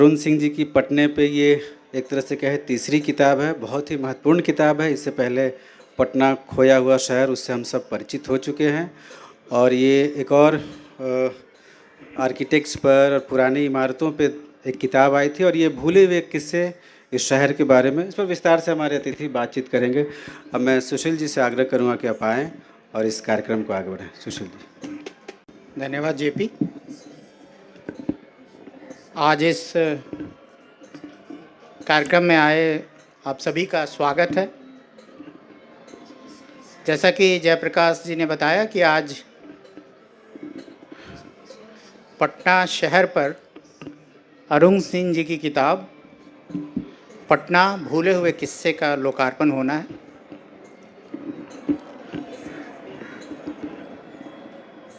अरुण सिंह जी की पटने पे ये एक तरह से कहे तीसरी किताब है। बहुत ही महत्वपूर्ण किताब है। इससे पहले पटना खोया हुआ शहर, उससे हम सब परिचित हो चुके हैं। और ये एक और आर्किटेक्ट्स पर और पुरानी इमारतों पे एक किताब आई थी, और ये भूले हुए किस्से इस शहर के बारे में, इस पर विस्तार से हमारे अतिथि बातचीत करेंगे। अब मैं सुशील जी से आग्रह करूँगा कि आप आएँ और इस कार्यक्रम को आगे बढ़ाएं। सुशील जी। धन्यवाद जेपी। आज इस कार्यक्रम में आए आप सभी का स्वागत है। जैसा कि जयप्रकाश जी ने बताया कि आज पटना शहर पर अरुण सिंह जी की किताब पटना भूले हुए किस्से का लोकार्पण होना है।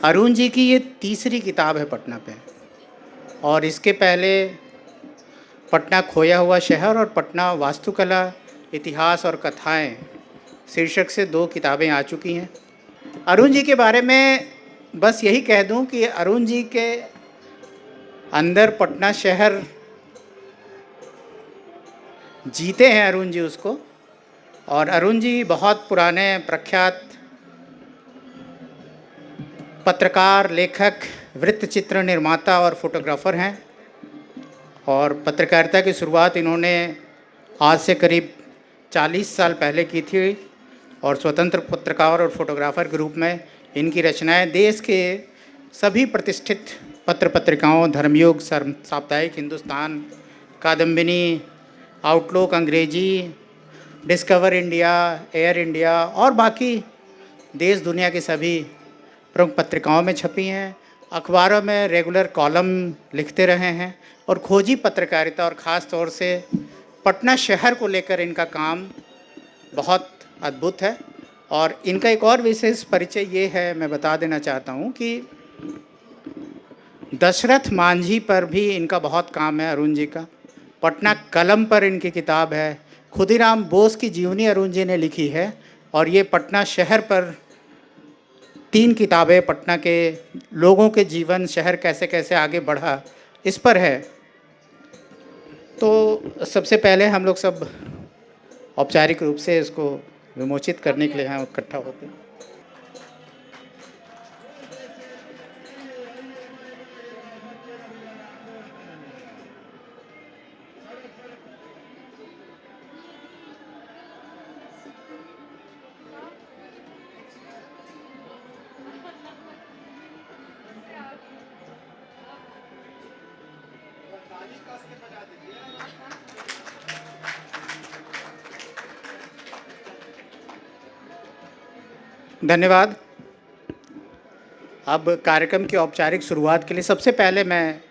अरुण जी की ये तीसरी किताब है पटना पे, और इसके पहले पटना खोया हुआ शहर और पटना वास्तुकला, इतिहास और कथाएं शीर्षक से 2 किताबें आ चुकी हैं। अरुण जी के बारे में बस यही कह दूं कि अरुण जी के अंदर पटना शहर जीते हैं अरुण जी उसको। और अरुण जी बहुत पुराने प्रख्यात पत्रकार, लेखक, वृत्तचित्र निर्माता और फोटोग्राफ़र हैं। और पत्रकारिता की शुरुआत इन्होंने आज से करीब 40 साल पहले की थी, और स्वतंत्र पत्रकार और फोटोग्राफ़र के रूप में इनकी रचनाएं देश के सभी प्रतिष्ठित पत्र पत्रिकाओं, धर्मयुग, साप्ताहिक हिंदुस्तान, कादम्बिनी, आउटलुक, अंग्रेजी, डिस्कवर इंडिया, एयर इंडिया और बाकी देश दुनिया की सभी प्रमुख पत्रिकाओं में छपी हैं। अखबारों में रेगुलर कॉलम लिखते रहे हैं, और खोजी पत्रकारिता और ख़ास तौर से पटना शहर को लेकर इनका काम बहुत अद्भुत है। और इनका एक और विशेष परिचय ये है, मैं बता देना चाहता हूँ कि दशरथ मांझी पर भी इनका बहुत काम है अरुण जी का। पटना कलम पर इनकी किताब है। खुदीराम बोस की जीवनी अरुण जी ने लिखी है, और ये पटना शहर पर 3 किताबें, पटना के लोगों के जीवन, शहर कैसे कैसे आगे बढ़ा, इस पर है। तो सबसे पहले हम लोग सब औपचारिक रूप से इसको विमोचित करने के लिए यहाँ इकट्ठा होते हैं। धन्यवाद। अब कार्यक्रम की औपचारिक शुरुआत के लिए सबसे पहले मैं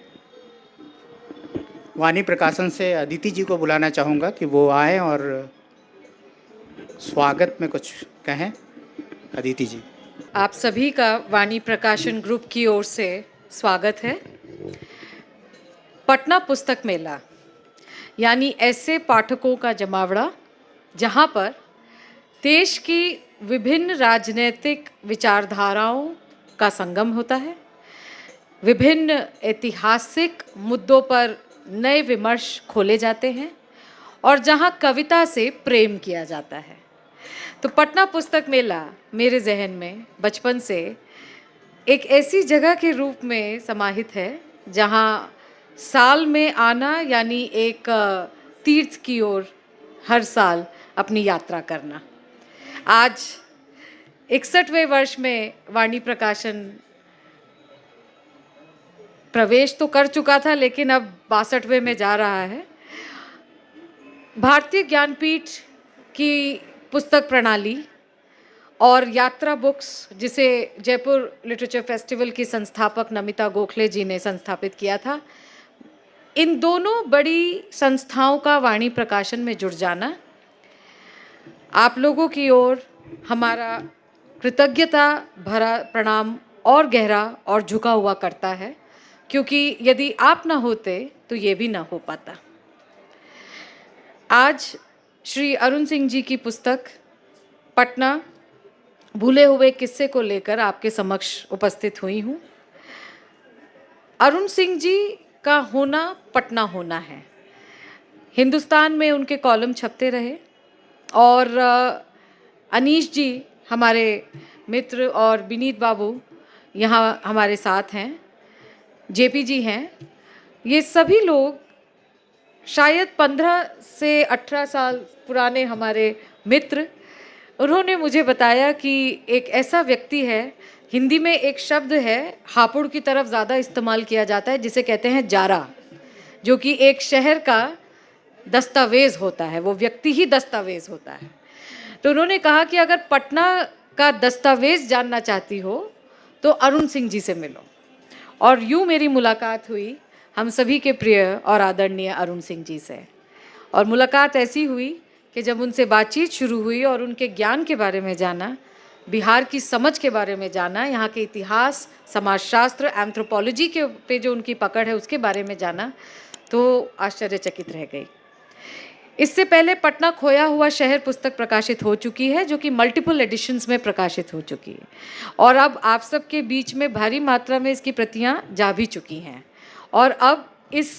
वाणी प्रकाशन से अदिति जी को बुलाना चाहूँगा कि वो आएँ और स्वागत में कुछ कहें। अदिति जी। आप सभी का वाणी प्रकाशन ग्रुप की ओर से स्वागत है। पटना पुस्तक मेला यानी ऐसे पाठकों का जमावड़ा जहाँ पर देश की विभिन्न राजनीतिक विचारधाराओं का संगम होता है, विभिन्न ऐतिहासिक मुद्दों पर नए विमर्श खोले जाते हैं, और जहाँ कविता से प्रेम किया जाता है। तो पटना पुस्तक मेला मेरे जहन में बचपन से एक ऐसी जगह के रूप में समाहित है जहाँ साल में आना यानी एक तीर्थ की ओर हर साल अपनी यात्रा करना। आज 61वें वर्ष में वाणी प्रकाशन प्रवेश तो कर चुका था, लेकिन अब 62वें में जा रहा है। भारतीय ज्ञानपीठ की पुस्तक प्रणाली और यात्रा बुक्स, जिसे जयपुर लिटरेचर फेस्टिवल की संस्थापक नमिता गोखले जी ने संस्थापित किया था, इन दोनों बड़ी संस्थाओं का वाणी प्रकाशन में जुड़ जाना आप लोगों की ओर हमारा कृतज्ञता भरा प्रणाम और गहरा और झुका हुआ करता है, क्योंकि यदि आप ना होते तो ये भी ना हो पाता। आज श्री अरुण सिंह जी की पुस्तक पटना भूले हुए किस्से को लेकर आपके समक्ष उपस्थित हुई हूँ। अरुण सिंह जी का होना पटना होना है। हिंदुस्तान में उनके कॉलम छपते रहे और अनीश जी हमारे मित्र और विनीत बाबू यहाँ हमारे साथ हैं, जेपी जी हैं, ये सभी लोग शायद 15 से 18 साल पुराने हमारे मित्र। उन्होंने मुझे बताया कि एक ऐसा व्यक्ति है, हिंदी में एक शब्द है हापुड़ की तरफ ज़्यादा इस्तेमाल किया जाता है जिसे कहते हैं जारा, जो कि एक शहर का दस्तावेज़ होता है, वो व्यक्ति ही दस्तावेज़ होता है। तो उन्होंने कहा कि अगर पटना का दस्तावेज़ जानना चाहती हो तो अरुण सिंह जी से मिलो। और यूँ मेरी मुलाकात हुई हम सभी के प्रिय और आदरणीय अरुण सिंह जी से। और मुलाकात ऐसी हुई कि जब उनसे बातचीत शुरू हुई और उनके ज्ञान के बारे में जाना, बिहार की समझ के बारे में जाना, यहाँ के इतिहास, समाजशास्त्र, एंथ्रोपोलॉजी के पे जो उनकी पकड़ है उसके बारे में जाना, तो आश्चर्यचकित रह गई। इससे पहले पटना खोया हुआ शहर पुस्तक प्रकाशित हो चुकी है, जो कि मल्टीपल एडिशंस में प्रकाशित हो चुकी है और अब आप सबके बीच में भारी मात्रा में इसकी प्रतियां जा भी चुकी हैं। और अब इस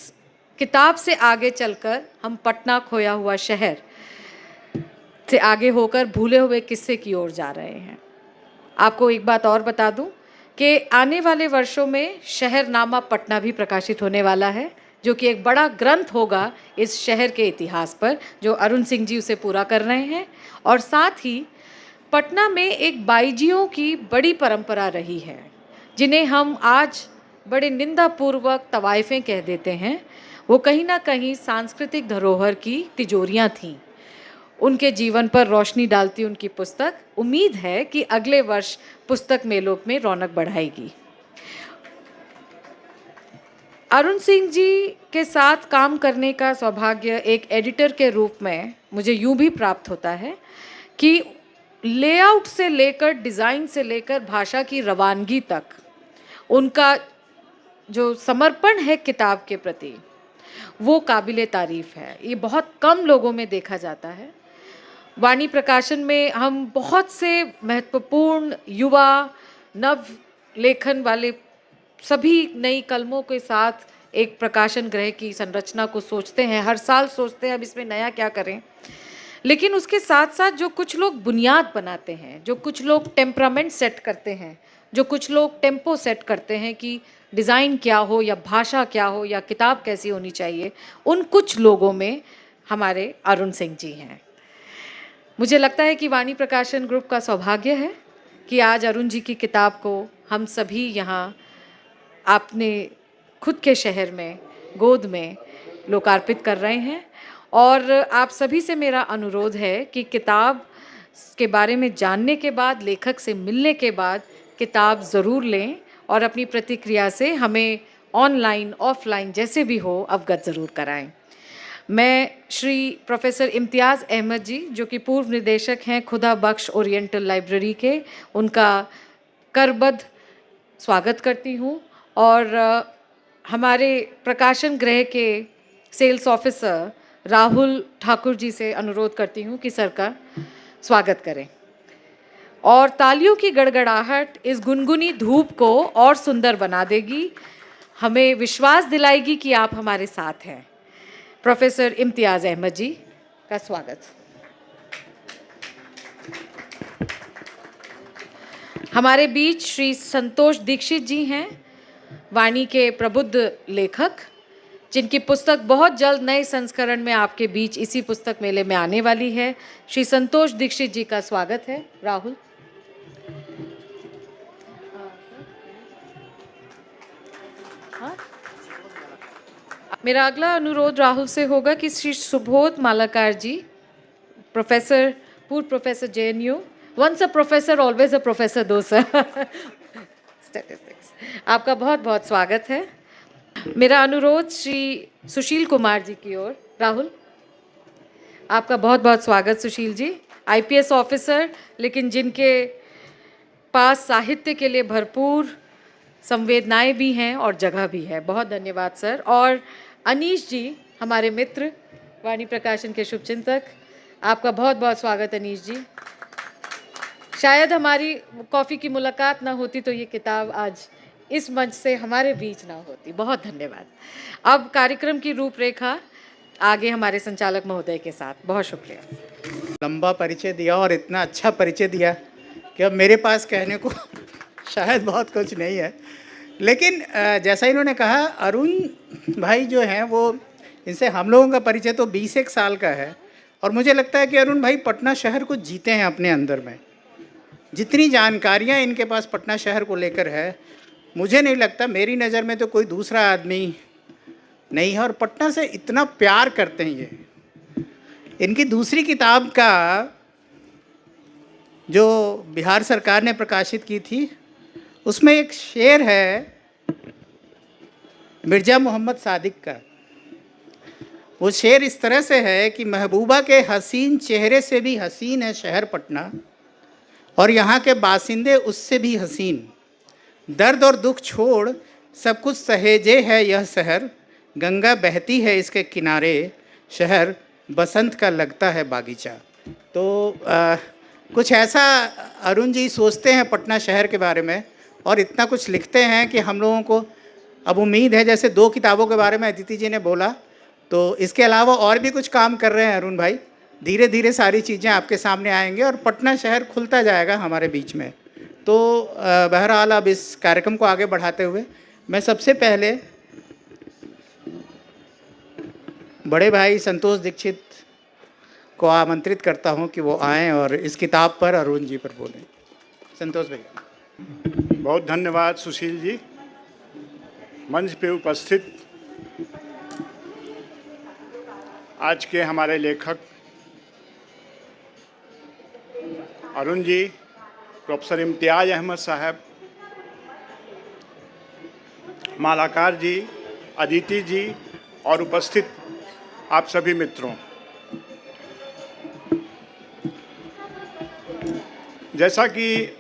किताब से आगे चलकर हम पटना खोया हुआ शहर से आगे होकर भूले हुए किस्से की ओर जा रहे हैं। आपको एक बात और बता दूं कि आने वाले वर्षों में शहरनामा पटना भी प्रकाशित होने वाला है, जो कि एक बड़ा ग्रंथ होगा इस शहर के इतिहास पर, जो अरुण सिंह जी उसे पूरा कर रहे हैं। और साथ ही पटना में एक बाईजियों की बड़ी परंपरा रही है, जिन्हें हम आज बड़े निंदापूर्वक तवाइफें कह देते हैं। वो कहीं ना कहीं सांस्कृतिक धरोहर की तिजोरियां थीं। उनके जीवन पर रोशनी डालती उनकी पुस्तक उम्मीद है कि अगले वर्ष पुस्तक मेलों में रौनक बढ़ाएगी। अरुण सिंह जी के साथ काम करने का सौभाग्य एक एडिटर के रूप में मुझे यूं भी प्राप्त होता है कि लेआउट से लेकर, डिज़ाइन से लेकर भाषा की रवानगी तक उनका जो समर्पण है किताब के प्रति, वो काबिले तारीफ़ है। ये बहुत कम लोगों में देखा जाता है। वाणी प्रकाशन में हम बहुत से महत्वपूर्ण युवा नव लेखन वाले सभी नई कलमों के साथ एक प्रकाशन गृह की संरचना को सोचते हैं, हर साल सोचते हैं अब इसमें नया क्या करें। लेकिन उसके साथ साथ जो कुछ लोग बुनियाद बनाते हैं, जो कुछ लोग टेम्परामेंट सेट करते हैं, जो कुछ लोग टेम्पो सेट करते हैं कि डिज़ाइन क्या हो या भाषा क्या हो या किताब कैसी होनी चाहिए, उन कुछ लोगों में हमारे अरुण सिंह जी हैं। मुझे लगता है कि वाणी प्रकाशन ग्रुप का सौभाग्य है कि आज अरुण जी की किताब को हम सभी यहाँ अपने खुद के शहर में, गोद में लोकार्पित कर रहे हैं। और आप सभी से मेरा अनुरोध है कि किताब के बारे में जानने के बाद, लेखक से मिलने के बाद किताब ज़रूर लें और अपनी प्रतिक्रिया से हमें ऑनलाइन, ऑफलाइन जैसे भी हो अवगत ज़रूर कराएं। मैं श्री प्रोफेसर इम्तियाज़ अहमद जी, जो कि पूर्व निदेशक हैं खुदा बख्श ओरिएंटल लाइब्रेरी के, उनका करबद्ध स्वागत करती हूँ और हमारे प्रकाशन गृह के सेल्स ऑफिसर राहुल ठाकुर जी से अनुरोध करती हूँ कि सर का स्वागत करें। और तालियों की गड़गड़ाहट इस गुनगुनी धूप को और सुंदर बना देगी, हमें विश्वास दिलाएगी कि आप हमारे साथ हैं। प्रोफेसर इम्तियाज़ अहमद जी का स्वागत। हमारे बीच श्री संतोष दीक्षित जी हैं, वाणी के प्रबुद्ध लेखक, जिनकी पुस्तक बहुत जल्द नए संस्करण में आपके बीच इसी पुस्तक मेले में आने वाली है। श्री संतोष दीक्षित जी का स्वागत है। राहुल। हाँ? मेरा अगला अनुरोध राहुल से होगा कि श्री सुबोध मालाकार जी, प्रोफेसर, पूर्व professor JNU, once a professor always a professor though sir, statistics, आपका बहुत बहुत स्वागत है। मेरा अनुरोध श्री सुशील कुमार जी की ओर। राहुल, आपका बहुत बहुत स्वागत सुशील जी, IPS ऑफिसर, लेकिन जिनके पास साहित्य के लिए भरपूर संवेदनाएं भी हैं और जगह भी है। बहुत धन्यवाद सर। और अनीश जी, हमारे मित्र, वाणी प्रकाशन के शुभचिंतक, आपका बहुत बहुत स्वागत अनीश जी। शायद हमारी कॉफ़ी की मुलाकात ना होती तो ये किताब आज इस मंच से हमारे बीच ना होती। बहुत धन्यवाद। अब कार्यक्रम की रूपरेखा आगे हमारे संचालक महोदय के साथ। बहुत शुक्रिया। लंबा परिचय दिया और इतना अच्छा परिचय दिया कि अब मेरे पास कहने को शायद बहुत कुछ नहीं है, लेकिन जैसा इन्होंने कहा, अरुण भाई जो हैं वो, इनसे हम लोगों का परिचय तो 20 साल का है, और मुझे लगता है कि अरुण भाई पटना शहर को जीते हैं अपने अंदर में। जितनी जानकारियाँ इनके पास पटना शहर को लेकर है, मुझे नहीं लगता, मेरी नज़र में तो कोई दूसरा आदमी नहीं है, और पटना से इतना प्यार करते हैं ये। इनकी दूसरी किताब का जो बिहार सरकार ने प्रकाशित की थी, उसमें एक शेर है मिर्ज़ा मोहम्मद सादिक का। वो शेर इस तरह से है कि महबूबा के हसीन चेहरे से भी हसीन है शहर पटना, और यहाँ के बासिंदे उससे भी हसीन। दर्द और दुख छोड़ सब कुछ सहेजे है यह शहर, गंगा बहती है इसके किनारे, शहर बसंत का लगता है बागीचा। तो कुछ ऐसा अरुण जी सोचते हैं पटना शहर के बारे में, और इतना कुछ लिखते हैं कि हम लोगों को अब उम्मीद है, जैसे 2 किताबों के बारे में अदिति जी ने बोला, तो इसके अलावा और भी कुछ काम कर रहे हैं अरुण भाई। धीरे धीरे सारी चीज़ें आपके सामने आएंगे और पटना शहर खुलता जाएगा हमारे बीच में। तो बहरहाल अब इस कार्यक्रम को आगे बढ़ाते हुए मैं सबसे पहले बड़े भाई संतोष दीक्षित को आमंत्रित करता हूं कि वो आएं और इस किताब पर अरुण जी पर बोलें। संतोष भाई। बहुत धन्यवाद सुशील जी। मंच पे उपस्थित आज के हमारे लेखक अरुण जी, प्रोफेसर इम्तियाज अहमद साहब, मालाकार जी, अदिति जी और उपस्थित आप सभी मित्रों, जैसा कि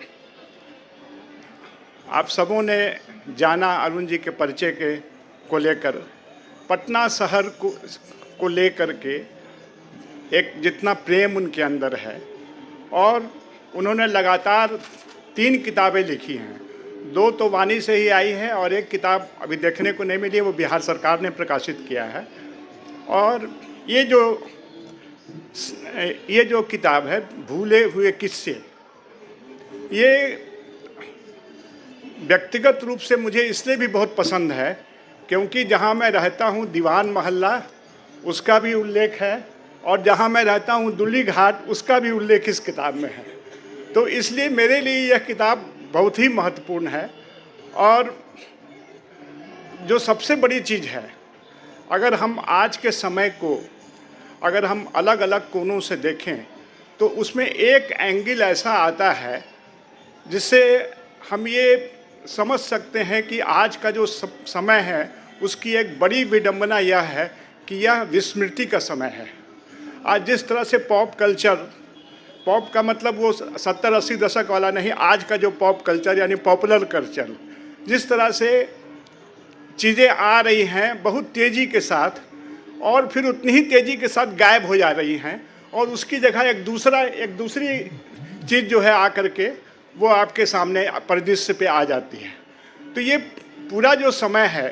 आप सबों ने जाना अरुण जी के परिचय को लेकर, पटना शहर को लेकर के एक जितना प्रेम उनके अंदर है, और उन्होंने लगातार 3 किताबें लिखी हैं। 2 तो वाणी से ही आई है और एक किताब अभी देखने को नहीं मिली है, वो बिहार सरकार ने प्रकाशित किया है। और ये जो किताब है भूले हुए किस्से, ये व्यक्तिगत रूप से मुझे इसलिए भी बहुत पसंद है क्योंकि जहाँ मैं रहता हूँ दीवान मोहल्ला, उसका भी उल्लेख है, और जहाँ मैं रहता हूँ दुल्ली घाट, उसका भी उल्लेख इस किताब में है। तो इसलिए मेरे लिए यह किताब बहुत ही महत्वपूर्ण है। और जो सबसे बड़ी चीज़ है, अगर हम आज के समय को अगर हम अलग अलग कोणों से देखें तो उसमें एक एंगल ऐसा आता है जिससे हम ये समझ सकते हैं कि आज का जो समय है उसकी एक बड़ी विडंबना यह है कि यह विस्मृति का समय है। आज जिस तरह से पॉप कल्चर, पॉप का मतलब वो 70-80 दशक वाला नहीं, आज का जो पॉप कल्चर यानी पॉपुलर कल्चर, जिस तरह से चीज़ें आ रही हैं बहुत तेज़ी के साथ और फिर उतनी ही तेज़ी के साथ गायब हो जा रही हैं, और उसकी जगह एक दूसरी चीज़ जो है आकर के वो आपके सामने परिदृश्य पे आ जाती है। तो ये पूरा जो समय है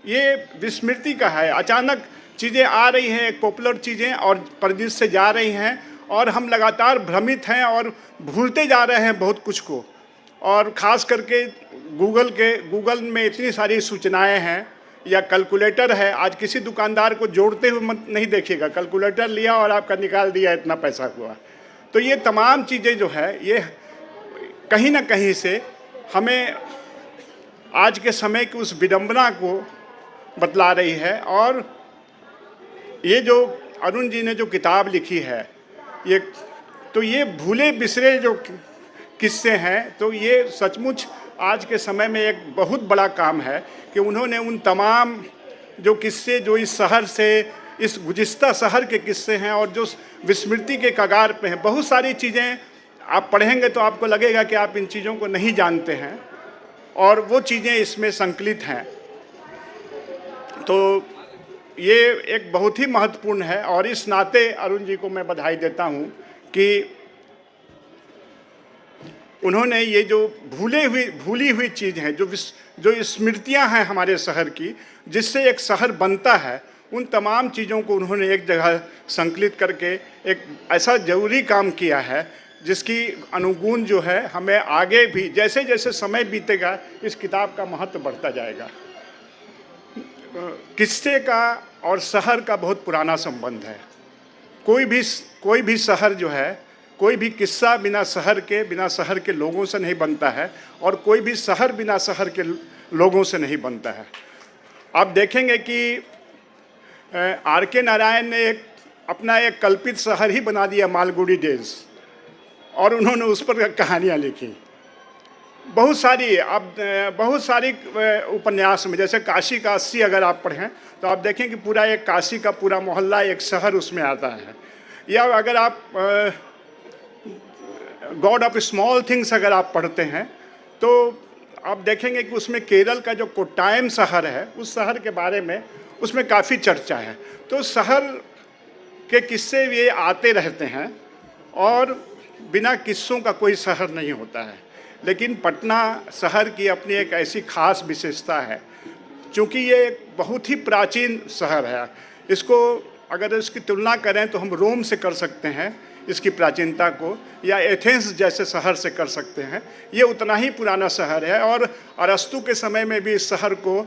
ये विस्मृति का है। अचानक चीज़ें आ रही हैं, एक पॉपुलर चीज़ें, और परिदृश्य से जा रही हैं, और हम लगातार भ्रमित हैं और भूलते जा रहे हैं बहुत कुछ को। और ख़ास करके गूगल में इतनी सारी सूचनाएं हैं, या कैलकुलेटर है। आज किसी दुकानदार को जोड़ते हुए मत नहीं देखिएगा, कैलकुलेटर लिया और आपका निकाल दिया इतना पैसा हुआ। तो ये तमाम चीज़ें जो है ये कहीं ना कहीं से हमें आज के समय की उस विडंबना को बतला रही है। और ये जो अरुण जी ने जो किताब लिखी है, ये भूले बिसरे जो किस्से हैं, तो ये सचमुच आज के समय में एक बहुत बड़ा काम है कि उन्होंने उन तमाम जो किस्से जो इस शहर से, इस गुज़िश्ता शहर के किस्से हैं और जो विस्मृति के कगार पे हैं, बहुत सारी चीज़ें आप पढ़ेंगे तो आपको लगेगा कि आप इन चीज़ों को नहीं जानते हैं, और वो चीज़ें इसमें संकलित हैं। तो ये एक बहुत ही महत्वपूर्ण है, और इस नाते अरुण जी को मैं बधाई देता हूँ कि उन्होंने ये जो भूली हुई चीज़ है, जो जो स्मृतियां हैं हमारे शहर की, जिससे एक शहर बनता है, उन तमाम चीज़ों को उन्होंने एक जगह संकलित करके एक ऐसा ज़रूरी काम किया है जिसकी अनुगुण जो है हमें आगे भी जैसे जैसे समय बीतेगा इस किताब का महत्व बढ़ता जाएगा। किस्से का और शहर का बहुत पुराना संबंध है। कोई भी शहर जो है, कोई भी किस्सा बिना शहर के लोगों से नहीं बनता है, और कोई भी शहर बिना शहर के लोगों से नहीं बनता है। आप देखेंगे कि R.K. नारायण ने अपना एक कल्पित शहर ही बना दिया, मालगुडी डेज, और उन्होंने उस पर कहानियाँ लिखी। बहुत सारी उपन्यास में, जैसे काशी का 80 अगर आप पढ़ें तो आप देखें कि पूरा एक काशी का पूरा मोहल्ला, एक शहर उसमें आता है। या अगर आप गॉड ऑफ स्मॉल थिंग्स अगर आप पढ़ते हैं तो आप देखेंगे कि उसमें केरल का जो कोट्टायम शहर है, उस शहर के बारे में उसमें काफ़ी चर्चा है। तो शहर के किस्से ये आते रहते हैं, और बिना किस्सों का कोई शहर नहीं होता है। लेकिन पटना शहर की अपनी एक ऐसी खास विशेषता है, क्योंकि ये एक बहुत ही प्राचीन शहर है। इसको अगर इसकी तुलना करें तो हम रोम से कर सकते हैं इसकी प्राचीनता को, या एथेंस जैसे शहर से कर सकते हैं। ये उतना ही पुराना शहर है, और अरस्तु के समय में भी इस शहर को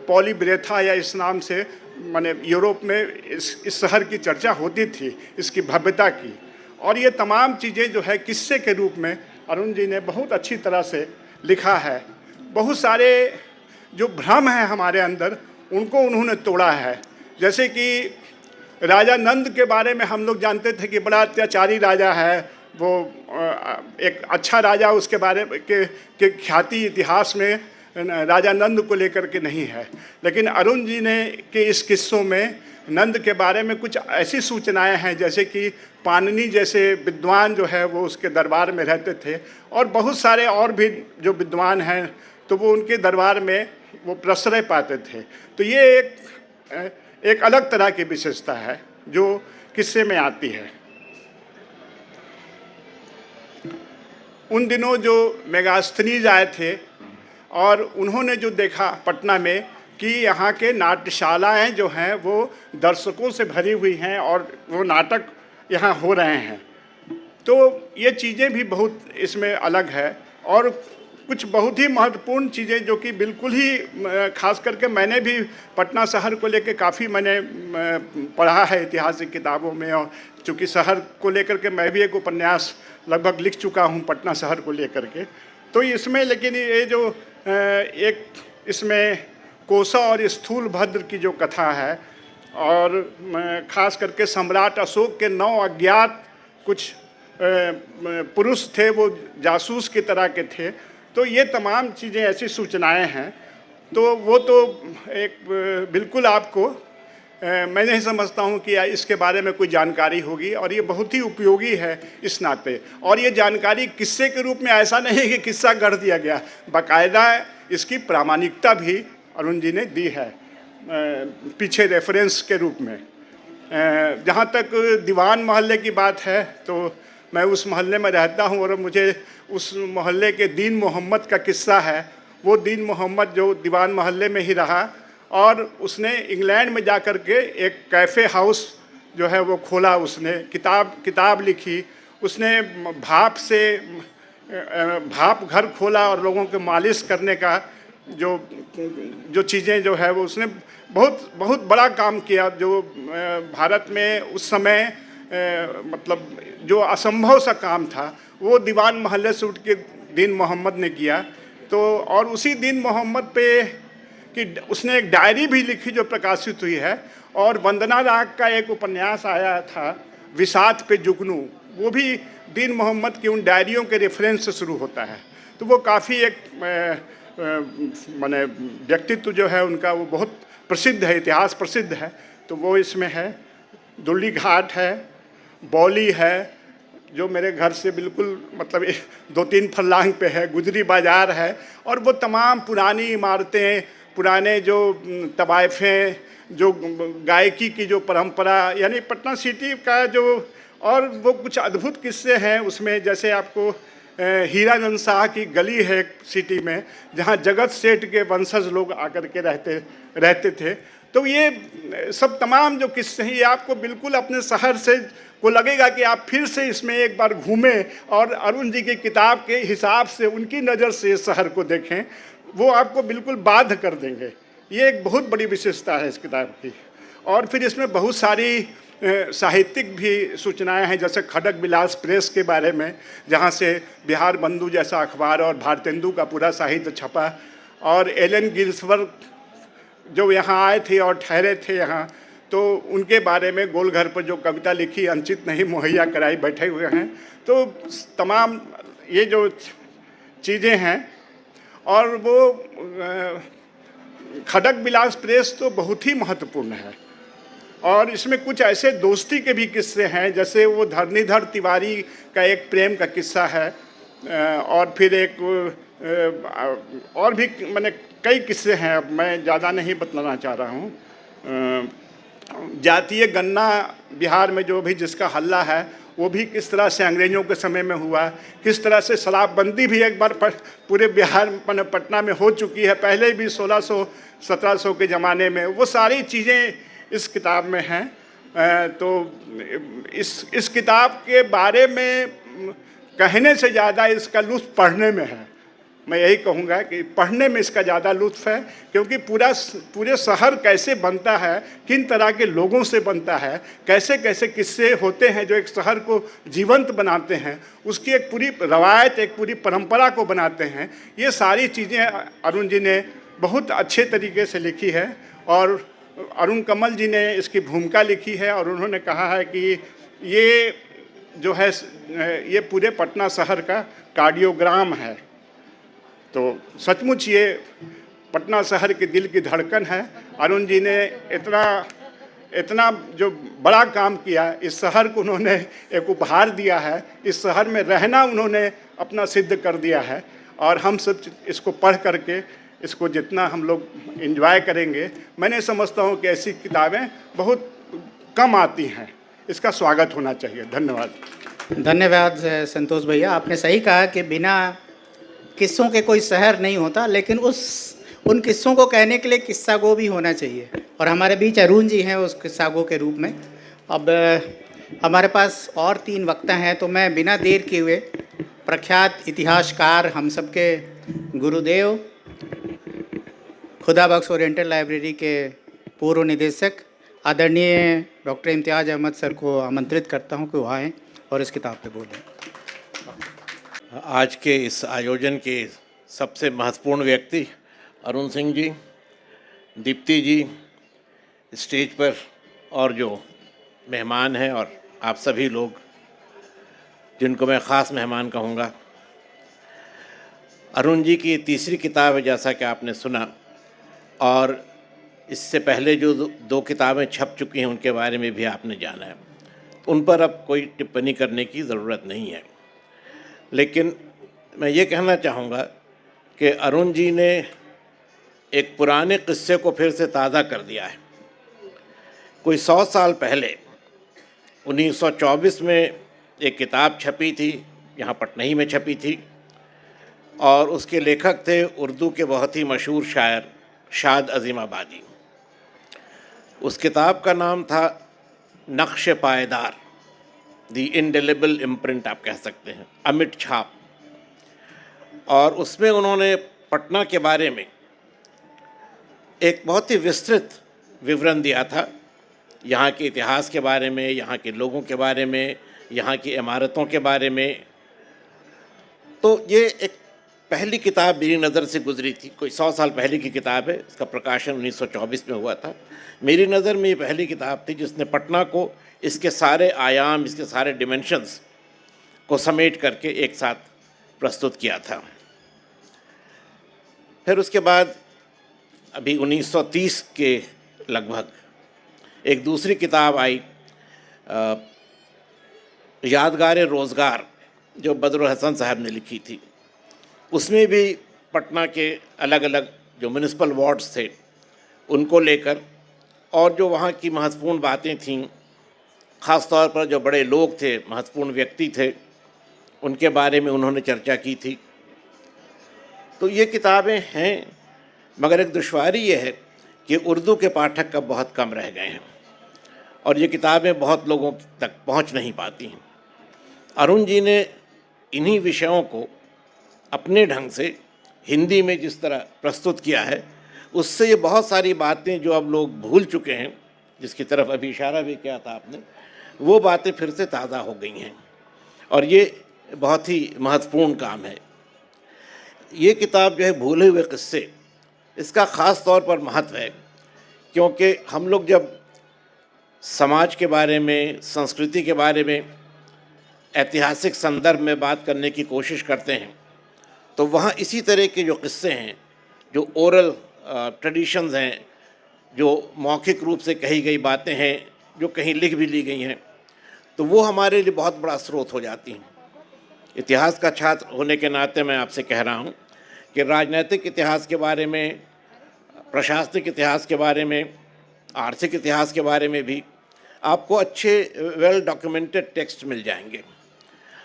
पॉलीब्रेथा या इस नाम से, माने यूरोप में इस शहर की चर्चा होती थी, इसकी भव्यता की। और ये तमाम चीज़ें जो है किस्से के रूप में अरुण जी ने बहुत अच्छी तरह से लिखा है। बहुत सारे जो भ्रम हैं हमारे अंदर, उनको उन्होंने तोड़ा है। जैसे कि राजा नंद के बारे में हम लोग जानते थे कि बड़ा अत्याचारी राजा है, वो एक अच्छा राजा, उसके बारे के ख्याति इतिहास में राजा नंद को लेकर के नहीं है। लेकिन अरुण जी ने के इस किस्सों में नंद के बारे में कुछ ऐसी सूचनाएं हैं, जैसे कि पाणिनि जैसे विद्वान जो है वो उसके दरबार में रहते थे, और बहुत सारे और भी जो विद्वान हैं तो वो उनके दरबार में वो प्रश्रय पाते थे। तो ये एक अलग तरह की विशेषता है जो किस्से में आती है। उन दिनों जो मेगास्थनीज आए थे, और उन्होंने जो देखा पटना में कि यहाँ के नाट्यशालाएँ जो हैं वो दर्शकों से भरी हुई हैं, और वो नाटक यहाँ हो रहे हैं, तो ये चीज़ें भी बहुत इसमें अलग है। और कुछ बहुत ही महत्वपूर्ण चीज़ें जो कि बिल्कुल ही, खास करके मैंने भी पटना शहर को लेकर काफ़ी मैंने पढ़ा है ऐतिहासिक किताबों में, और चूँकि शहर को लेकर के मैं भी एक उपन्यास लगभग लिख चुका हूँ पटना शहर को लेकर के। तो इसमें लेकिन ये जो एक इसमें कोसा और स्थूलभद्र की जो कथा है, और ख़ास करके सम्राट अशोक के 9 अज्ञात कुछ पुरुष थे, वो जासूस की तरह के थे। तो ये तमाम चीज़ें ऐसी सूचनाएं हैं, तो वो तो एक बिल्कुल आपको मैं नहीं समझता हूँ कि इसके बारे में कोई जानकारी होगी, और ये बहुत ही उपयोगी है इस नाते। और ये जानकारी किस्से के रूप में ऐसा नहीं है कि किस्सा गढ़ दिया गया, बाकायदा इसकी प्रामाणिकता भी अरुण जी ने दी है पीछे रेफरेंस के रूप में। जहाँ तक दीवान मोहल्ले की बात है, तो मैं उस मोहल्ले में रहता हूँ, और मुझे उस मोहल्ले के दीन मोहम्मद का किस्सा है। वो दीन मोहम्मद जो दीवान मोहल्ले में ही रहा, और उसने इंग्लैंड में जा कर के एक कैफ़े हाउस जो है वो खोला, उसने किताब लिखी, उसने भाप घर खोला, और लोगों के मालिश करने का जो चीज़ें जो है वो उसने बहुत बड़ा काम किया, जो भारत में उस समय मतलब जो असंभव सा काम था, वो दीवान मोहल्ले से उठ के दीन मोहम्मद ने किया। तो और उसी दीन मोहम्मद पे कि उसने एक डायरी भी लिखी जो प्रकाशित हुई है, और वंदना राग का एक उपन्यास आया था विसात पे जुगनू, वो भी दीन मोहम्मद की उन डायरियों के रेफरेंस से शुरू होता है। तो वो काफ़ी एक माने व्यक्तित्व जो है उनका वो बहुत प्रसिद्ध है, इतिहास प्रसिद्ध है। तो वो इसमें है। दुल्ली घाट है, बौली है जो मेरे घर से बिल्कुल मतलब 2-3 फर्लांग पे है, गुजरी बाज़ार है, और वो तमाम पुरानी इमारतें, पुराने जो तवाइफें, जो गायकी की जो परंपरा, यानी पटना सिटी का जो, और वो कुछ अद्भुत किस्से हैं उसमें। जैसे आपको हीरानंद शाह की गली है एक सिटी में, जहाँ जगत सेठ के वंशज लोग आकर के रहते थे। तो ये सब तमाम जो किस्से हैं, ये आपको बिल्कुल अपने शहर से को लगेगा कि आप फिर से इसमें एक बार घूमें और अरुण जी की किताब के हिसाब से, उनकी नज़र से इस शहर को देखें। वो आपको बिल्कुल बाध्य कर देंगे। ये एक बहुत बड़ी विशेषता है इस किताब की। और फिर इसमें बहुत सारी साहित्यिक भी सूचनाएं हैं, जैसे खड़ग विलास प्रेस के बारे में, जहां से बिहार बंधु जैसा अखबार और भारतेंदु का पूरा साहित्य छपा। और एलन गिल्सवर्थ जो यहाँ आए थे और ठहरे थे यहाँ, तो उनके बारे में गोल घर पर जो कविता लिखी, अंचित नहीं मुहैया कराई बैठे हुए हैं। तो तमाम ये जो चीज़ें हैं, और वो खड़ग विलास प्रेस तो बहुत ही महत्वपूर्ण है। और इसमें कुछ ऐसे दोस्ती के भी किस्से हैं, जैसे वो धरणीधर तिवारी का एक प्रेम का किस्सा है, और फिर एक और भी मैंने कई किस्से हैं, अब मैं ज़्यादा नहीं बतलाना चाह रहा हूँ। जातीय गन्ना बिहार में जो भी जिसका हल्ला है, वो भी किस तरह से अंग्रेज़ों के समय में हुआ, किस तरह से शराबबंदी भी एक बार पूरे बिहार पटना में हो चुकी है, पहले भी 1600-1700 के ज़माने में। वो सारी चीज़ें इस किताब में हैं। तो इस किताब के बारे में कहने से ज़्यादा इसका लुत्फ़ पढ़ने में है। मैं यही कहूँगा कि पढ़ने में इसका ज़्यादा लुत्फ़ है, क्योंकि पूरे शहर कैसे बनता है, किन तरह के लोगों से बनता है, कैसे कैसे किस्से होते हैं जो एक शहर को जीवंत बनाते हैं, उसकी एक पूरी रवायत, एक पूरी परंपरा को बनाते हैं। ये सारी चीज़ें अरुण जी ने बहुत अच्छे तरीके से लिखी है। और अरुण कमल जी ने इसकी भूमिका लिखी है, और उन्होंने कहा है कि ये जो है ये पूरे पटना शहर का कार्डियोग्राम है। तो सचमुच ये पटना शहर के दिल की धड़कन है। अरुण जी ने इतना जो बड़ा काम किया, इस शहर को उन्होंने एक उपहार दिया है, इस शहर में रहना उन्होंने अपना सिद्ध कर दिया है। और हम सब इसको पढ़ करके इसको जितना हम लोग एंजॉय करेंगे, मैंने समझता हूँ कि ऐसी किताबें बहुत कम आती हैं, इसका स्वागत होना चाहिए। धन्यवाद। धन्यवाद संतोष भैया, आपने सही कहा कि बिना किस्सों के कोई शहर नहीं होता, लेकिन उन किस्सों को कहने के लिए किस्सा गो भी होना चाहिए। और हमारे बीच अरुण जी हैं उस किस्सा गो के रूप में। अब हमारे पास और 3 वक्ता हैं, तो मैं बिना देर किए हुए प्रख्यात इतिहासकार, हम सबके गुरुदेव, खुदा बख्श ओरिएंटल लाइब्रेरी के पूर्व निदेशक आदरणीय डॉक्टर इम्तियाज़ अहमद सर को आमंत्रित करता हूं कि वो आएँ और इस किताब पे बोलें। आज के इस आयोजन के सबसे महत्वपूर्ण व्यक्ति अरुण सिंह जी, दीप्ति जी, स्टेज पर और जो मेहमान हैं, और आप सभी लोग जिनको मैं ख़ास मेहमान कहूँगा। अरुण जी की तीसरी किताब है, जैसा कि आपने सुना, और इससे पहले जो 2 किताबें छप चुकी हैं उनके बारे में भी आपने जाना है। उन पर अब कोई टिप्पणी करने की ज़रूरत नहीं है, लेकिन मैं ये कहना चाहूँगा कि अरुण जी ने एक पुराने किस्से को फिर से ताज़ा कर दिया है। कोई 100 साल पहले 1924 में एक किताब छपी थी, यहाँ पटना में छपी थी, और उसके लेखक थे उर्दू के बहुत ही मशहूर शायर शाद अज़ीमाबादी। उस किताब का नाम था नक्श पायदार, दी इंडेलिबल इम्प्रिंट आप कह सकते हैं, अमिट छाप। और उसमें उन्होंने पटना के बारे में एक बहुत ही विस्तृत विवरण दिया था, यहाँ के इतिहास के बारे में, यहाँ के लोगों के बारे में, यहाँ की इमारतों के बारे में। तो ये एक पहली किताब मेरी नज़र से गुजरी थी। कोई 100 साल पहले की किताब है, इसका प्रकाशन 1924 में हुआ था। मेरी नज़र में ये पहली किताब थी जिसने पटना को, इसके सारे आयाम, इसके सारे डिमेंशंस को समेट करके एक साथ प्रस्तुत किया था। फिर उसके बाद अभी 1930 के लगभग एक दूसरी किताब आई, यादगार रोज़गार, जो बदरुल हसन साहब ने लिखी थी। उसमें भी पटना के अलग अलग जो म्यूनिसिपल वार्ड्स थे उनको लेकर, और जो वहाँ की महत्वपूर्ण बातें थीं, ख़ास तौर पर जो बड़े लोग थे, महत्वपूर्ण व्यक्ति थे, उनके बारे में उन्होंने चर्चा की थी। तो ये किताबें हैं, मगर एक दुश्वारी ये है कि उर्दू के पाठक अब बहुत कम रह गए हैं और ये किताबें बहुत लोगों तक पहुंच नहीं पाती हैं। अरुण जी ने इन्हीं विषयों को अपने ढंग से हिंदी में जिस तरह प्रस्तुत किया है, उससे ये बहुत सारी बातें जो अब लोग भूल चुके हैं, जिसकी तरफ अभी इशारा भी किया था आपने, वो बातें फिर से ताज़ा हो गई हैं और ये बहुत ही महत्वपूर्ण काम है। ये किताब जो है भूले हुए किस्से, इसका ख़ास तौर पर महत्व है क्योंकि हम लोग जब समाज के बारे में, संस्कृति के बारे में ऐतिहासिक संदर्भ में बात करने की कोशिश करते हैं तो वहाँ इसी तरह के जो किस्से हैं, जो ओरल ट्रेडिशंस हैं, जो मौखिक रूप से कही गई बातें हैं, जो कहीं लिख भी ली गई हैं, तो वो हमारे लिए बहुत बड़ा स्रोत हो जाती हैं। इतिहास का छात्र होने के नाते मैं आपसे कह रहा हूँ कि राजनीतिक इतिहास के बारे में, प्रशासनिक इतिहास के बारे में, आर्थिक इतिहास के बारे में भी आपको अच्छे वेल डॉक्यूमेंटेड टेक्स्ट मिल जाएंगे,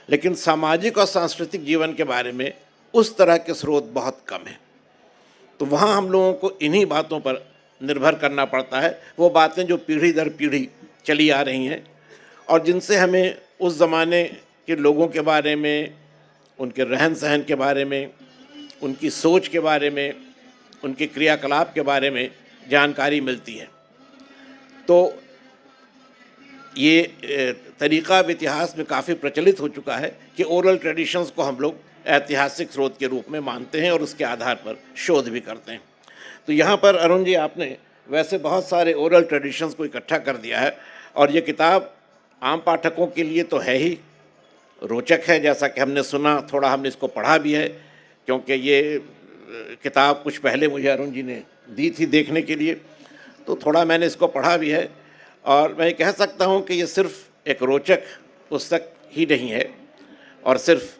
लेकिन सामाजिक और सांस्कृतिक जीवन के बारे में उस तरह के स्रोत बहुत कम हैं। तो वहाँ हम लोगों को इन्हीं बातों पर निर्भर करना पड़ता है, वो बातें जो पीढ़ी दर पीढ़ी चली आ रही हैं और जिनसे हमें उस ज़माने के लोगों के बारे में, उनके रहन सहन के बारे में, उनकी सोच के बारे में, उनके क्रियाकलाप के बारे में जानकारी मिलती है। तो ये तरीक़ा अब इतिहास में काफ़ी प्रचलित हो चुका है कि ओरल ट्रेडिशंस को हम लोग ऐतिहासिक स्रोत के रूप में मानते हैं और उसके आधार पर शोध भी करते हैं। तो यहाँ पर अरुण जी आपने वैसे बहुत सारे ओरल ट्रेडिशंस को इकट्ठा कर दिया है और ये किताब आम पाठकों के लिए तो है ही रोचक है, जैसा कि हमने सुना, थोड़ा हमने इसको पढ़ा भी है क्योंकि ये किताब कुछ पहले मुझे अरुण जी ने दी थी देखने के लिए, तो थोड़ा मैंने इसको पढ़ा भी है और मैं कह सकता हूँ कि ये सिर्फ एक रोचक पुस्तक ही नहीं है और सिर्फ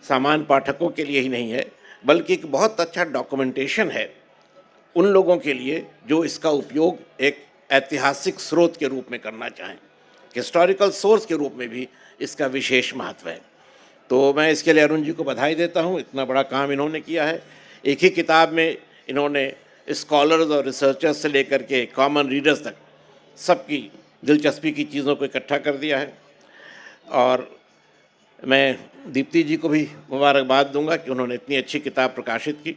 सामान्य पाठकों के लिए ही नहीं है, बल्कि एक बहुत अच्छा डॉक्यूमेंटेशन है उन लोगों के लिए जो इसका उपयोग एक ऐतिहासिक स्रोत के रूप में करना चाहें। हिस्टोरिकल सोर्स के रूप में भी इसका विशेष महत्व है। तो मैं इसके लिए अरुण जी को बधाई देता हूँ, इतना बड़ा काम इन्होंने किया है। एक ही किताब में इन्होंने स्कॉलर्स और रिसर्चर्स से लेकर के कॉमन रीडर्स तक सबकी दिलचस्पी की चीज़ों को इकट्ठा कर दिया है। और मैं दीप्ति जी को भी मुबारकबाद दूंगा कि उन्होंने इतनी अच्छी किताब प्रकाशित की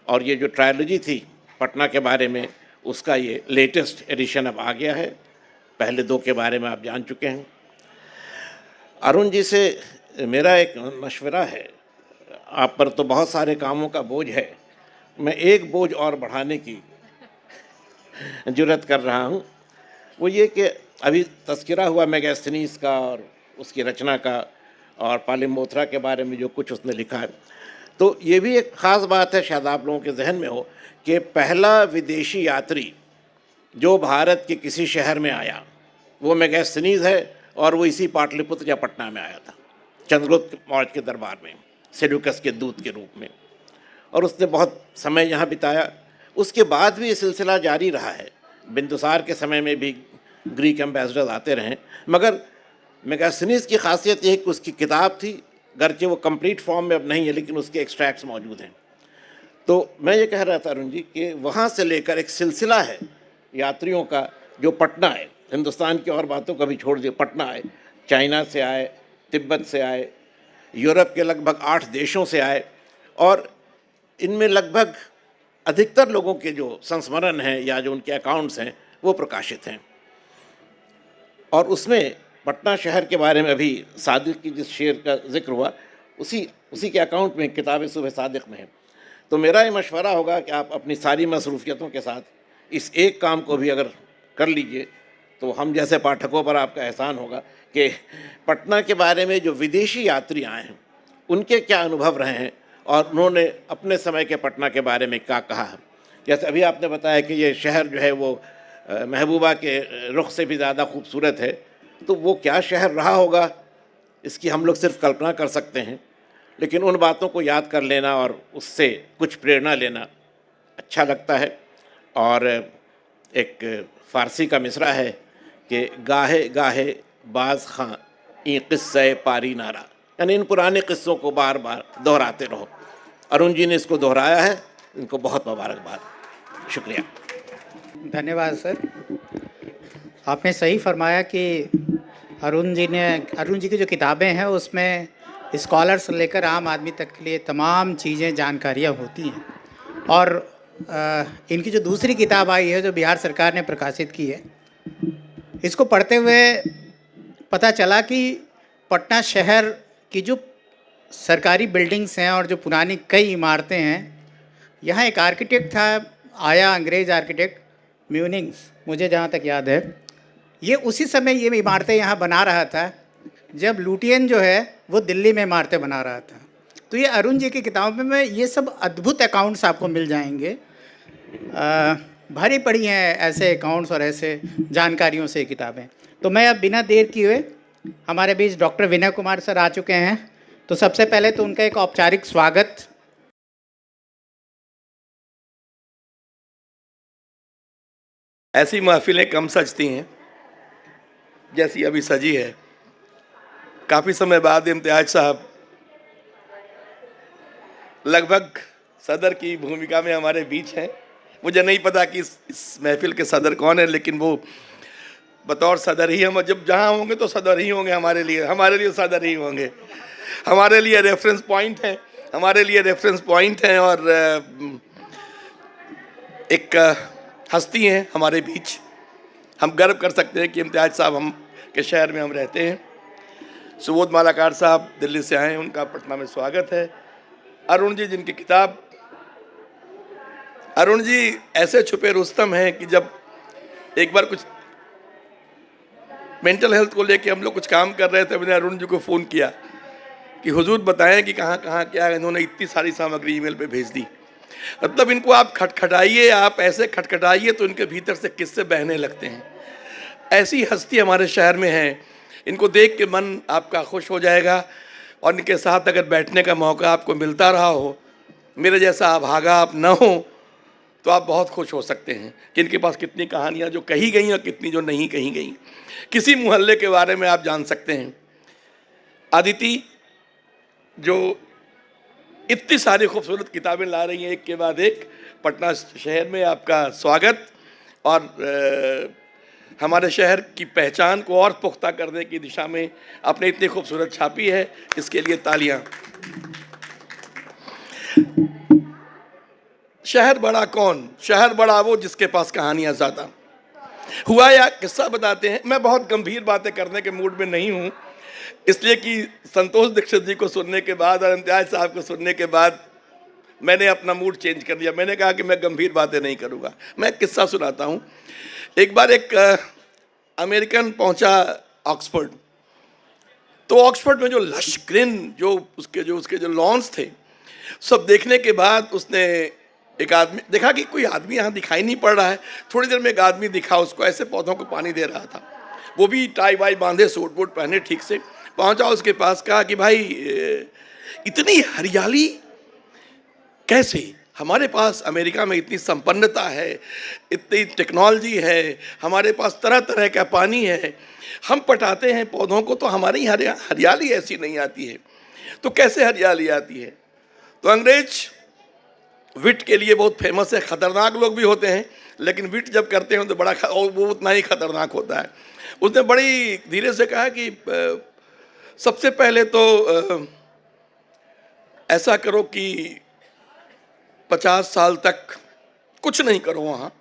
और ये जो ट्रायलॉजी थी पटना के बारे में, उसका ये लेटेस्ट एडिशन अब आ गया है। पहले दो के बारे में आप जान चुके हैं। अरुण जी से मेरा एक मशवरा है, आप पर तो बहुत सारे कामों का बोझ है, मैं एक बोझ और बढ़ाने की जुर्रत कर रहा हूँ। वो ये कि अभी तस्करा हुआ मेगास्थनीज का और उसकी रचना का और पालिम मोथरा के बारे में जो कुछ उसने लिखा है, तो ये भी एक ख़ास बात है, शायद आप लोगों के जहन में हो कि पहला विदेशी यात्री जो भारत के किसी शहर में आया वो मेगास्थनीज है और वो इसी पाटलिपुत्र या पटना में आया था, चंद्रगुप्त मौर्य के दरबार में सेल्यूकस के दूत के रूप में, और उसने बहुत समय यहाँ बिताया। उसके बाद भी ये सिलसिला जारी रहा है, बिंदुसार के समय में भी ग्रीक एम्बेसडर आते रहे, मगर मेगास्थनीज की खासियत यह है कि उसकी किताब थी, गरचे वो कंप्लीट फॉर्म में अब नहीं है लेकिन उसके एक्सट्रैक्ट्स मौजूद हैं। तो मैं ये कह रहा था अरुण जी कि वहाँ से लेकर एक सिलसिला है यात्रियों का जो पटना आए, हिंदुस्तान की और बातों का भी छोड़ दिए, पटना आए, चाइना से आए, तिब्बत से आए, यूरोप के लगभग 8 देशों से आए, और इनमें लगभग अधिकतर लोगों के जो संस्मरण हैं या जो उनके अकाउंट्स हैं वो प्रकाशित हैं। और उसमें पटना शहर के बारे में अभी सादिक की जिस शेर का जिक्र हुआ उसी के अकाउंट में किताब सुबह सादिक में है। तो मेरा ये मशवरा होगा कि आप अपनी सारी मसरूफियतों के साथ इस एक काम को भी अगर कर लीजिए तो हम जैसे पाठकों पर आपका एहसान होगा कि पटना के बारे में जो विदेशी यात्री आए हैं उनके क्या अनुभव रहे हैं और उन्होंने अपने समय के पटना के बारे में क्या कहा है। जैसे अभी आपने बताया कि ये शहर जो है वो महबूबा के रुख से भी ज़्यादा खूबसूरत है, तो वो क्या शहर रहा होगा इसकी हम लोग सिर्फ कल्पना कर सकते हैं, लेकिन उन बातों को याद कर लेना और उससे कुछ प्रेरणा लेना अच्छा लगता है। और एक फ़ारसी का मिसरा है कि गाहे गाहे बाज खां ई क़िस्से पारी नारा, यानी इन पुराने किस्सों को बार बार दोहराते रहो। अरुण जी ने इसको दोहराया है, इनको बहुत मुबारकबाद। शुक्रिया। धन्यवाद सर। आपने सही फरमाया कि अरुण जी की जो किताबें हैं उसमें स्कॉलर से लेकर आम आदमी तक के लिए तमाम चीज़ें, जानकारियाँ होती हैं। और इनकी जो दूसरी किताब आई है जो बिहार सरकार ने प्रकाशित की है, इसको पढ़ते हुए पता चला कि पटना शहर की जो सरकारी बिल्डिंग्स हैं और जो पुरानी कई इमारतें हैं, यहाँ एक आर्किटेक्ट था, आया अंग्रेज़ आर्किटेक्ट म्यूनिंग्स, मुझे जहाँ तक याद है, ये उसी समय ये इमारतें यहाँ बना रहा था जब लुटियन जो है वो दिल्ली में इमारतें बना रहा था। तो ये अरुण जी की किताबों में ये सब अद्भुत अकाउंट्स आपको मिल जाएंगे। भरी पड़ी हैं ऐसे अकाउंट्स और ऐसे जानकारियों से किताबें। तो मैं अब बिना देर किए हमारे बीच डॉक्टर विनय कुमार सर आ चुके हैं, तो सबसे पहले तो उनका एक औपचारिक स्वागत। ऐसी महफिलें कम सजती हैं जैसी अभी सजी है। काफ़ी समय बाद इम्तियाज साहब लगभग सदर की भूमिका में हमारे बीच हैं। मुझे नहीं पता कि इस महफिल के सदर कौन है, लेकिन वो बतौर सदर ही हम जब जहाँ होंगे तो सदर ही होंगे हमारे लिए सदर ही होंगे। हमारे लिए रेफरेंस पॉइंट हैं और एक हस्ती हैं हमारे बीच। हम गर्व कर सकते हैं कि इम्तियाज साहब हम के शहर में हम रहते हैं। सुबोध मालाकार साहब दिल्ली से आए हैं, उनका पटना में स्वागत है। अरुण जी, जिनकी किताब, अरुण जी ऐसे छुपे रुस्तम हैं कि जब एक बार कुछ मेंटल हेल्थ को लेके हम लोग कुछ काम कर रहे थे, मैंने अरुण जी को फ़ोन किया कि हुजूर बताएं कि कहाँ कहाँ क्या है। इन्होंने इतनी सारी सामग्री ईमेल पे भेज दी। मतलब इनको आप खटखटाइए, आप ऐसे खटखटाइए तो इनके भीतर से किस्से बहने लगते हैं। ऐसी हस्ती हमारे शहर में है, इनको देख के मन आपका खुश हो जाएगा। और इनके साथ अगर बैठने का मौका आपको मिलता रहा हो, मेरे जैसा अभागा आप न हो, तो आप बहुत खुश हो सकते हैं कि इनके पास कितनी कहानियाँ जो कही गई और कितनी जो नहीं कही गई। किसी मोहल्ले के बारे में आप जान सकते हैं। अदिति जो इतनी सारी खूबसूरत किताबें ला रही हैं एक के बाद एक, पटना शहर में आपका स्वागत। और हमारे शहर की पहचान को और पुख्ता करने की दिशा में आपने इतनी खूबसूरत छापी है, इसके लिए तालियां। शहर बड़ा कौन? शहर बड़ा वो जिसके पास कहानियां ज़्यादा। हुआ या किस्सा बताते हैं। मैं बहुत गंभीर बातें करने के मूड में नहीं हूँ, इसलिए कि संतोष दीक्षित जी को सुनने के बाद और इम्तियाज साहब को सुनने के बाद मैंने अपना मूड चेंज कर दिया। मैंने कहा कि मैं गंभीर बातें नहीं करूँगा, मैं एक किस्सा सुनाता हूँ। एक बार एक अमेरिकन पहुँचा ऑक्सफोर्ड, तो ऑक्सफोर्ड में जो लश ग्रीन जो उसके जो लॉन्स थे, सब देखने के बाद उसने एक आदमी देखा कि कोई आदमी यहाँ दिखाई नहीं पड़ रहा है। थोड़ी देर में एक आदमी दिखा, उसको ऐसे पौधों को पानी दे रहा था, वो भी टाई वाई बांधे, सूट वूट पहने ठीक से। पहुँचा उसके पास, कहा कि भाई इतनी हरियाली कैसे? हमारे पास अमेरिका में इतनी संपन्नता है, इतनी टेक्नोलॉजी है, हमारे पास तरह तरह का पानी है, हम पटाते हैं पौधों को तो हमारी हरियाली ऐसी नहीं आती है, तो कैसे हरियाली आती है? तो अंग्रेज विट के लिए बहुत फेमस है। ख़तरनाक लोग भी होते हैं, लेकिन विट जब करते हैं तो बड़ा और वो उतना ही खतरनाक होता है। उसने बड़ी धीरे से कहा कि सबसे पहले तो ऐसा करो कि 50 साल तक कुछ नहीं करो वहाँ,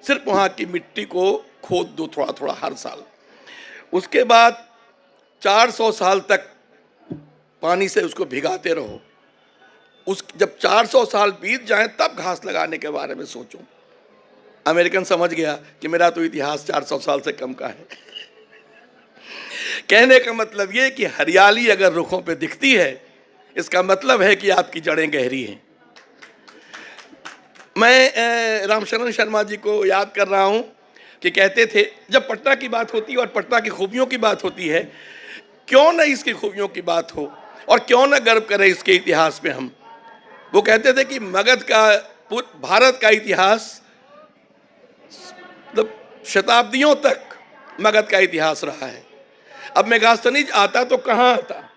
सिर्फ वहाँ की मिट्टी को खोद दो थोड़ा थोड़ा हर साल। उसके बाद 400 साल तक पानी से उसको भिगाते रहो। जब 400 साल बीत जाएं तब घास लगाने के बारे में सोचो। अमेरिकन समझ गया कि मेरा तो इतिहास 400 साल से कम का है। कहने का मतलब ये कि हरियाली अगर रुखों पे दिखती है, इसका मतलब है कि आपकी जड़ें गहरी हैं। मैं रामशरण शर्मा जी को याद कर रहा हूँ कि कहते थे, जब पटना की बात होती है और पटना की खूबियों की बात होती है, क्यों न इसकी खूबियों की बात हो और क्यों न गर्व करें इसके इतिहास में हम। वो कहते थे कि मगध का, भारत का इतिहास मतलब शताब्दियों तक मगध का इतिहास रहा है। अब मेगास्थनीज आता तो कहाँ आता,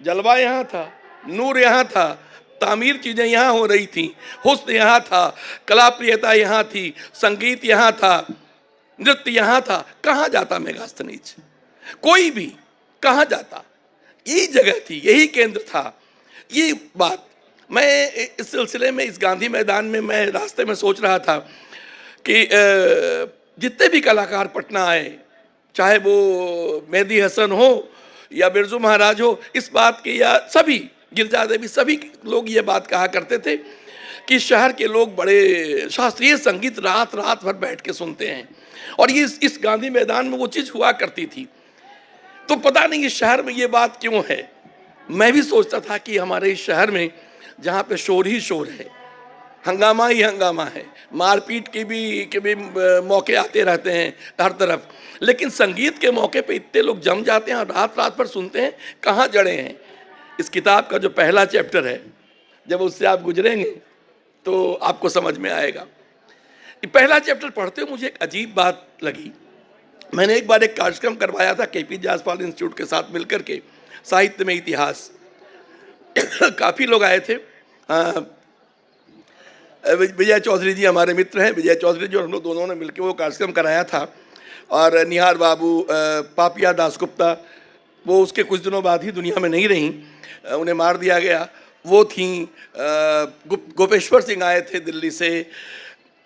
जलवा यहाँ था, नूर यहाँ था, तामीर चीज़ें यहाँ हो रही थी, हुस्न यहाँ था, कलाप्रियता यहाँ थी, संगीत यहाँ था, नृत्य यहाँ था। कहाँ जाता मेगास्थनीज? कोई भी कहाँ जाता? यही जगह थी, यही केंद्र था। ये बात मैं इस सिलसिले में, इस गांधी मैदान में मैं रास्ते में सोच रहा था कि जितने भी कलाकार पटना आए, चाहे वो मेहदी हसन हो या बिरजू महाराज हो, इस बात की, या सभी गिरजा देवी, सभी लोग ये बात कहा करते थे कि शहर के लोग बड़े शास्त्रीय संगीत रात रात भर बैठ के सुनते हैं। और ये इस गांधी मैदान में वो चीज़ हुआ करती थी। तो पता नहीं इस शहर में ये बात क्यों है। मैं भी सोचता था कि हमारे इस शहर में जहाँ पे शोर ही शोर है, हंगामा ही हंगामा है, मारपीट के भी मौके आते रहते हैं हर तरफ, लेकिन संगीत के मौके पे इतने लोग जम जाते हैं और रात रात भर सुनते हैं। कहाँ जड़े हैं? इस किताब का जो पहला चैप्टर है, जब उससे आप गुजरेंगे तो आपको समझ में आएगा। ये पहला चैप्टर पढ़ते हुए मुझे एक अजीब बात लगी। मैंने एक बार एक कार्यक्रम करवाया था केपी जायसवाल इंस्टीट्यूट के साथ मिलकर के, साहित्य में इतिहास। काफ़ी लोग आए थे। विजय चौधरी जी हमारे मित्र हैं, विजय चौधरी जी और हम लोग दोनों ने मिलकर वो कार्यक्रम कराया था। और निहार बाबू, पापिया दासगुप्ता, वो उसके कुछ दिनों बाद ही दुनिया में नहीं रहीं, उन्हें मार दिया गया। वो थी गोपेश्वर सिंह आए थे दिल्ली से।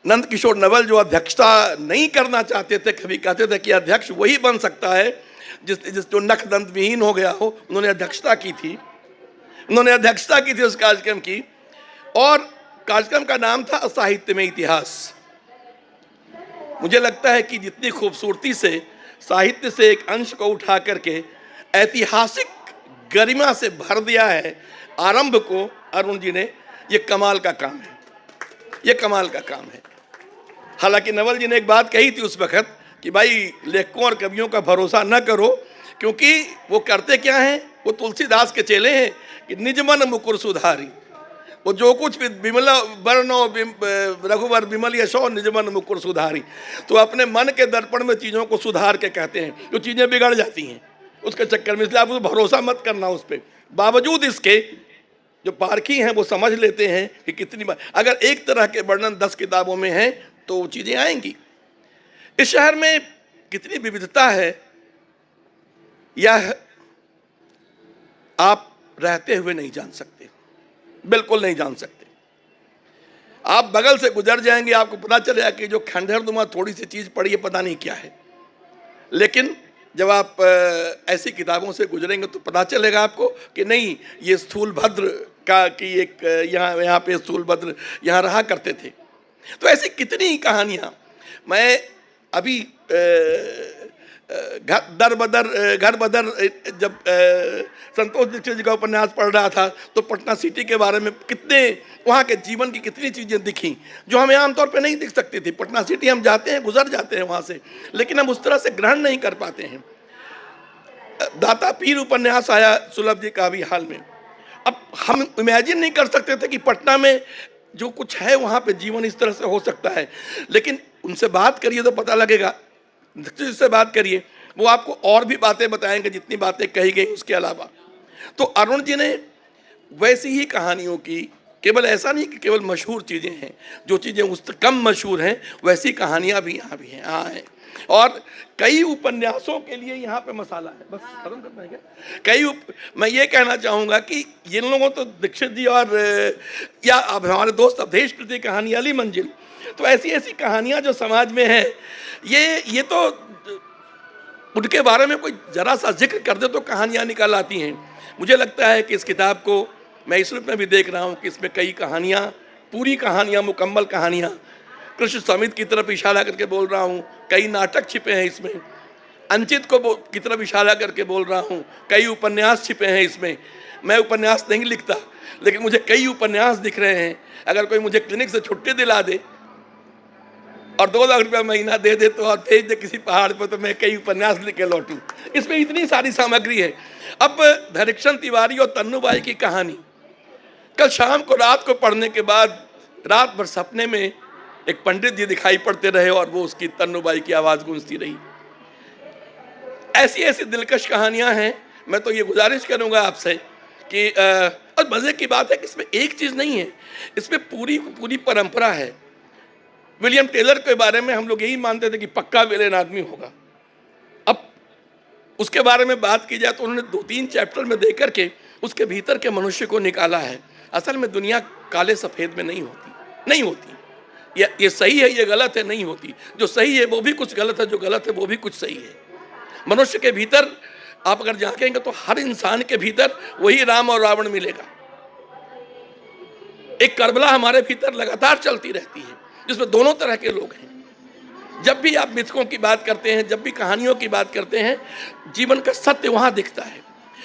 नंद किशोर नवल जो अध्यक्षता नहीं करना चाहते थे, कभी कहते थे कि अध्यक्ष वही बन सकता है जिस जो नख दंत विहीन हो गया हो, उन्होंने अध्यक्षता की थी। उन्होंने अध्यक्षता की थी उस कार्यक्रम की, और कार्यक्रम का नाम था साहित्य में इतिहास। मुझे लगता है कि जितनी खूबसूरती से साहित्य से एक अंश को उठा करके ऐतिहासिक गरिमा से भर दिया है आरंभ को अरुण जी ने, ये कमाल का काम है, ये कमाल का काम है। हालांकि नवल जी ने एक बात कही थी उस वक्त कि भाई लेखकों और कवियों का भरोसा न करो, क्योंकि वो करते क्या हैं, वो तुलसीदास के चेले हैं कि निज मन मुकुर सुधारी। वो जो कुछ विमला वर्णो रघुवर विमल यशो निज मन मुकुर सुधारी। तो अपने मन के दर्पण में चीज़ों को सुधार के कहते हैं, जो चीज़ें बिगड़ जाती हैं उसके चक्कर में। इसलिए आप भरोसा मत करना उस पर। बावजूद इसके जो पारखी हैं वो समझ लेते हैं कि कितनी बार, अगर एक तरह के वर्णन 10 किताबों में हैं तो वो चीज़ें आएंगी। इस शहर में कितनी विविधता है, यह आप रहते हुए नहीं जान सकते, बिल्कुल नहीं जान सकते। आप बगल से गुजर जाएंगे, आपको पता चलेगा कि जो खंडहरनुमा थोड़ी सी चीज़ पड़ी है पता नहीं क्या है। लेकिन जब आप ऐसी किताबों से गुजरेंगे तो पता चलेगा आपको कि नहीं, ये स्थूलभद्र का कि एक यहाँ पे स्थूलभद्र यहाँ रहा करते थे। तो ऐसी कितनी कहानियाँ। मैं अभी घर बदर जब संतोष दीक्षित जी का उपन्यास पढ़ रहा था तो पटना सिटी के बारे में कितने, वहाँ के जीवन की कितनी चीज़ें दिखी जो हमें आमतौर पे नहीं दिख सकती थी। पटना सिटी हम जाते हैं, गुजर जाते हैं वहाँ से, लेकिन हम उस तरह से ग्रहण नहीं कर पाते हैं। दाता पीर उपन्यास आया सुलभ जी का भी हाल में। अब हम इमेजिन नहीं कर सकते थे कि पटना में जो कुछ है वहाँ पे जीवन इस तरह से हो सकता है। लेकिन उनसे बात करिए तो पता लगेगा, जिससे बात करिए वो आपको और भी बातें बताएंगे जितनी बातें कही गई उसके अलावा। तो अरुण जी ने वैसी ही कहानियों की, केवल ऐसा नहीं कि केवल मशहूर चीज़ें हैं, जो चीज़ें उस कम मशहूर हैं वैसी कहानियाँ भी यहाँ हैं। और कई उपन्यासों के लिए यहाँ पे मसाला है। बस खत्म करना है क्या? मैं ये कहना चाहूँगा कि जिन लोगों तो दीक्षित जी और या अब हमारे दोस्त अवधेश कृति कहानी अली मंजिल, तो ऐसी ऐसी कहानियाँ जो समाज में हैं, ये तो उनके बारे में कोई जरा सा जिक्र कर दे तो कहानियाँ निकल आती हैं। मुझे लगता है कि इस किताब को मैं इस रूप में भी देख रहा हूँ कि इसमें कई कहानियाँ, पूरी कहानियाँ, मुकम्मल कहानियाँ, कृष्ण समित की तरफ इशारा करके बोल रहा हूँ। कई नाटक छिपे हैं इसमें, अंचित की तरफ इशारा करके बोल रहा हूँ। कई उपन्यास छिपे हैं इसमें। मैं उपन्यास नहीं लिखता, लेकिन मुझे कई उपन्यास दिख रहे हैं। अगर कोई मुझे क्लिनिक से छुट्टी दिला दे और 2 लाख रुपया महीना दे दे तो और भेज दे किसी पहाड़ पर, तो मैं कई उपन्यास लिख के लौटूँ। इसमें इतनी सारी सामग्री है। अब धरिक्षण तिवारी और तन्नूबाई की कहानी, कल शाम को रात को पढ़ने के बाद रात भर सपने में एक पंडित जी दिखाई पड़ते रहे और वो उसकी तन्नूबाई की आवाज़ गूंजती रही। ऐसी ऐसी दिलकश कहानियां हैं। मैं तो ये गुजारिश करूंगा आपसे कि और मज़े की बात है कि इसमें एक चीज़ नहीं है, इसमें पूरी पूरी परंपरा है। विलियम टेलर के बारे में हम लोग यही मानते थे कि पक्का विलेन आदमी होगा। अब उसके बारे में बात की जाए तो उन्होंने 2-3 चैप्टर में देकर के उसके भीतर के मनुष्य को निकाला है। असल में दुनिया काले सफ़ेद में नहीं होती। ये सही है, ये गलत है, नहीं होती। जो सही है वो भी कुछ गलत है, जो गलत है वो भी कुछ सही है। मनुष्य के भीतर आप अगर झांकेंगे तो हर इंसान के भीतर वही राम और रावण मिलेगा। एक करबला हमारे भीतर लगातार चलती रहती है, जिसमें दोनों तरह के लोग हैं। जब भी आप मिथकों की बात करते हैं, जब भी कहानियों की बात करते हैं, जीवन का सत्य वहाँ दिखता है।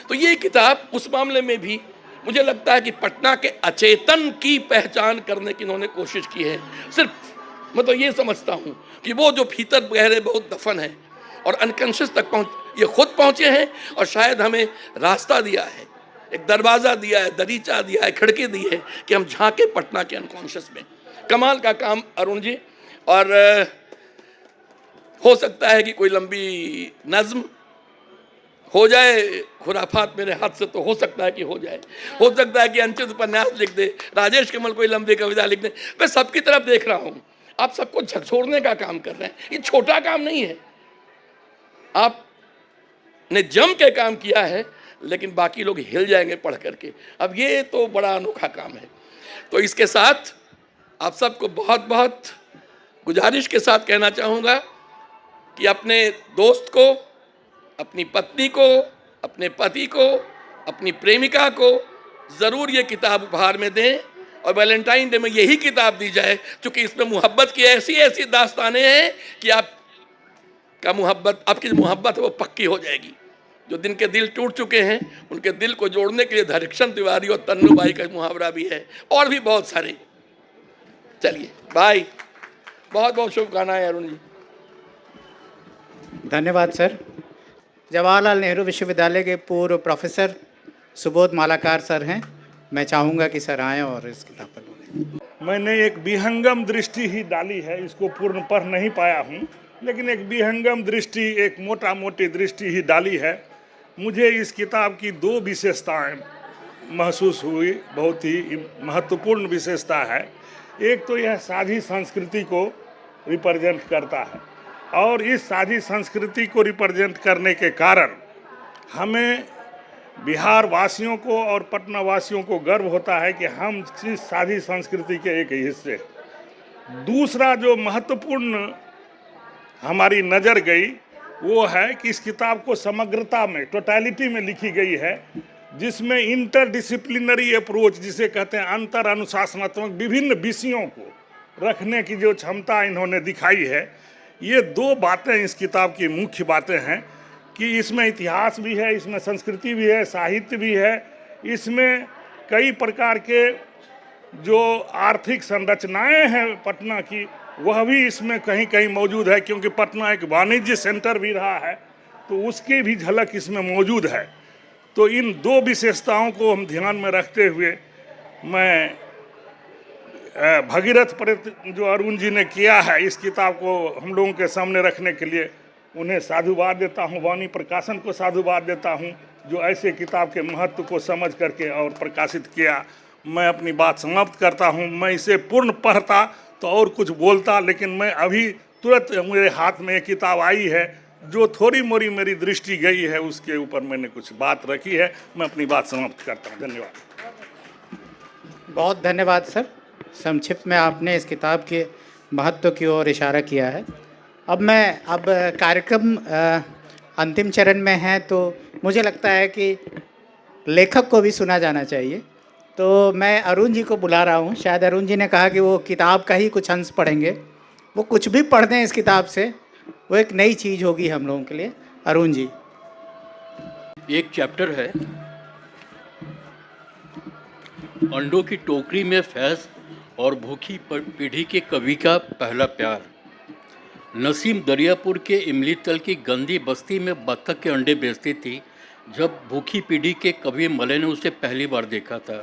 तो ये किताब उस मामले में भी मुझे लगता है कि पटना के अचेतन की पहचान करने की इन्होंने कोशिश की है। सिर्फ मैं तो ये समझता हूँ कि वो जो भीतर गहरे बहुत दफन है और अनकॉन्शियस तक ये खुद पहुँचे हैं और शायद हमें रास्ता दिया है, एक दरवाज़ा दिया है, दरीचा दिया है, खिड़की दी है कि हम झांके पटना के अनकॉन्शियस में। कमाल का काम अरुण जी। और हो सकता है कि कोई लंबी नज्म हो जाए, खुराफात मेरे हाथ से तो हो सकता है कि हो जाए। हो सकता है कि अंचित उपन्यास लिख दे, राजेश कमल कोई लंबी कविता लिख दे। मैं सबकी तरफ देख रहा हूँ, आप सबको झकझोरने का काम कर रहे हैं। ये छोटा काम नहीं है, आपने जम के काम किया है, लेकिन बाकी लोग हिल जाएंगे पढ़ करके। अब ये तो बड़ा अनोखा काम है। तो इसके साथ आप सबको बहुत बहुत गुजारिश के साथ कहना चाहूँगा कि अपने दोस्त को, अपनी पत्नी को, अपने पति को, अपनी प्रेमिका को ज़रूर ये किताब उपहार में दें। और वैलेंटाइन डे में यही किताब दी जाए, क्योंकि इसमें मोहब्बत की ऐसी ऐसी दास्तानें हैं कि आपकी मोहब्बत है वो पक्की हो जाएगी। जो दिन के दिल टूट चुके हैं उनके दिल को जोड़ने के लिए धरिक्षण तिवारी और तन्नूबाई का मुहावरा भी है, और भी बहुत सारे। चलिए बाय, बहुत बहुत शुभकामनाएं अरुण जी। धन्यवाद सर। जवाहरलाल नेहरू विश्वविद्यालय के पूर्व प्रोफेसर सुबोध मालाकार सर हैं। मैं चाहूँगा कि सर आएँ और इस किताब पर बोलें। मैंने एक विहंगम दृष्टि ही डाली है, इसको पूर्ण पढ़ नहीं पाया हूँ, लेकिन एक विहंगम दृष्टि, एक मोटा मोटी दृष्टि ही डाली है। मुझे इस किताब की 2 विशेषताएं महसूस हुई, बहुत ही महत्वपूर्ण विशेषता है। एक तो यह साझी संस्कृति को रिप्रेजेंट करता है, और इस साझी संस्कृति को रिप्रेजेंट करने के कारण हमें बिहार वासियों को और पटना वासियों को गर्व होता है कि हम इस साझी संस्कृति के एक हिस्से। दूसरा जो महत्वपूर्ण हमारी नज़र गई वो है कि इस किताब को समग्रता में, टोटलिटी में लिखी गई है, जिसमें इंटरडिसिप्लिनरी अप्रोच, जिसे कहते हैं अंतर अनुशासनात्मक विभिन्न विषयों को रखने की जो क्षमता इन्होंने दिखाई है। ये 2 बातें इस किताब की मुख्य बातें हैं कि इसमें इतिहास भी है, इसमें संस्कृति भी है, साहित्य भी है, इसमें कई प्रकार के जो आर्थिक संरचनाएं हैं पटना की, वह भी इसमें कहीं कहीं मौजूद है, क्योंकि पटना एक वाणिज्य सेंटर भी रहा है, तो उसकी भी झलक इसमें मौजूद है। तो इन 2 विशेषताओं को हम ध्यान में रखते हुए मैं भगीरथ प्रयत्न जो अरुण जी ने किया है इस किताब को हम लोगों के सामने रखने के लिए, उन्हें साधुवाद देता हूँ। वाणी प्रकाशन को साधुवाद देता हूँ जो ऐसे किताब के महत्व को समझ करके और प्रकाशित किया। मैं अपनी बात समाप्त करता हूँ। मैं इसे पूर्ण पढ़ता तो और कुछ बोलता, लेकिन मैं अभी तुरंत मेरे हाथ में एक किताब आई है जो थोड़ी मोरी मेरी दृष्टि गई है, उसके ऊपर मैंने कुछ बात रखी है। मैं अपनी बात समाप्त करता हूँ। धन्यवाद। बहुत धन्यवाद सर। संक्षिप्त में आपने इस किताब के महत्व की ओर इशारा किया है। अब कार्यक्रम अंतिम चरण में है, तो मुझे लगता है कि लेखक को भी सुना जाना चाहिए। तो मैं अरुण जी को बुला रहा हूँ। शायद अरुण जी ने कहा कि वो किताब का ही कुछ अंश पढ़ेंगे। वो कुछ भी पढ़ दें इस किताब से, वो एक नई चीज़ होगी हम लोगों के लिए। अरुण जी। एक चैप्टर है अंडों की टोकरी में फैज़ और भूखी पीढ़ी के कवि का पहला प्यार। नसीम दरियापुर के इमली तल की गंदी बस्ती में बत्तख के अंडे बेचती थी। जब भूखी पीढ़ी के कवि मले ने उसे पहली बार देखा था।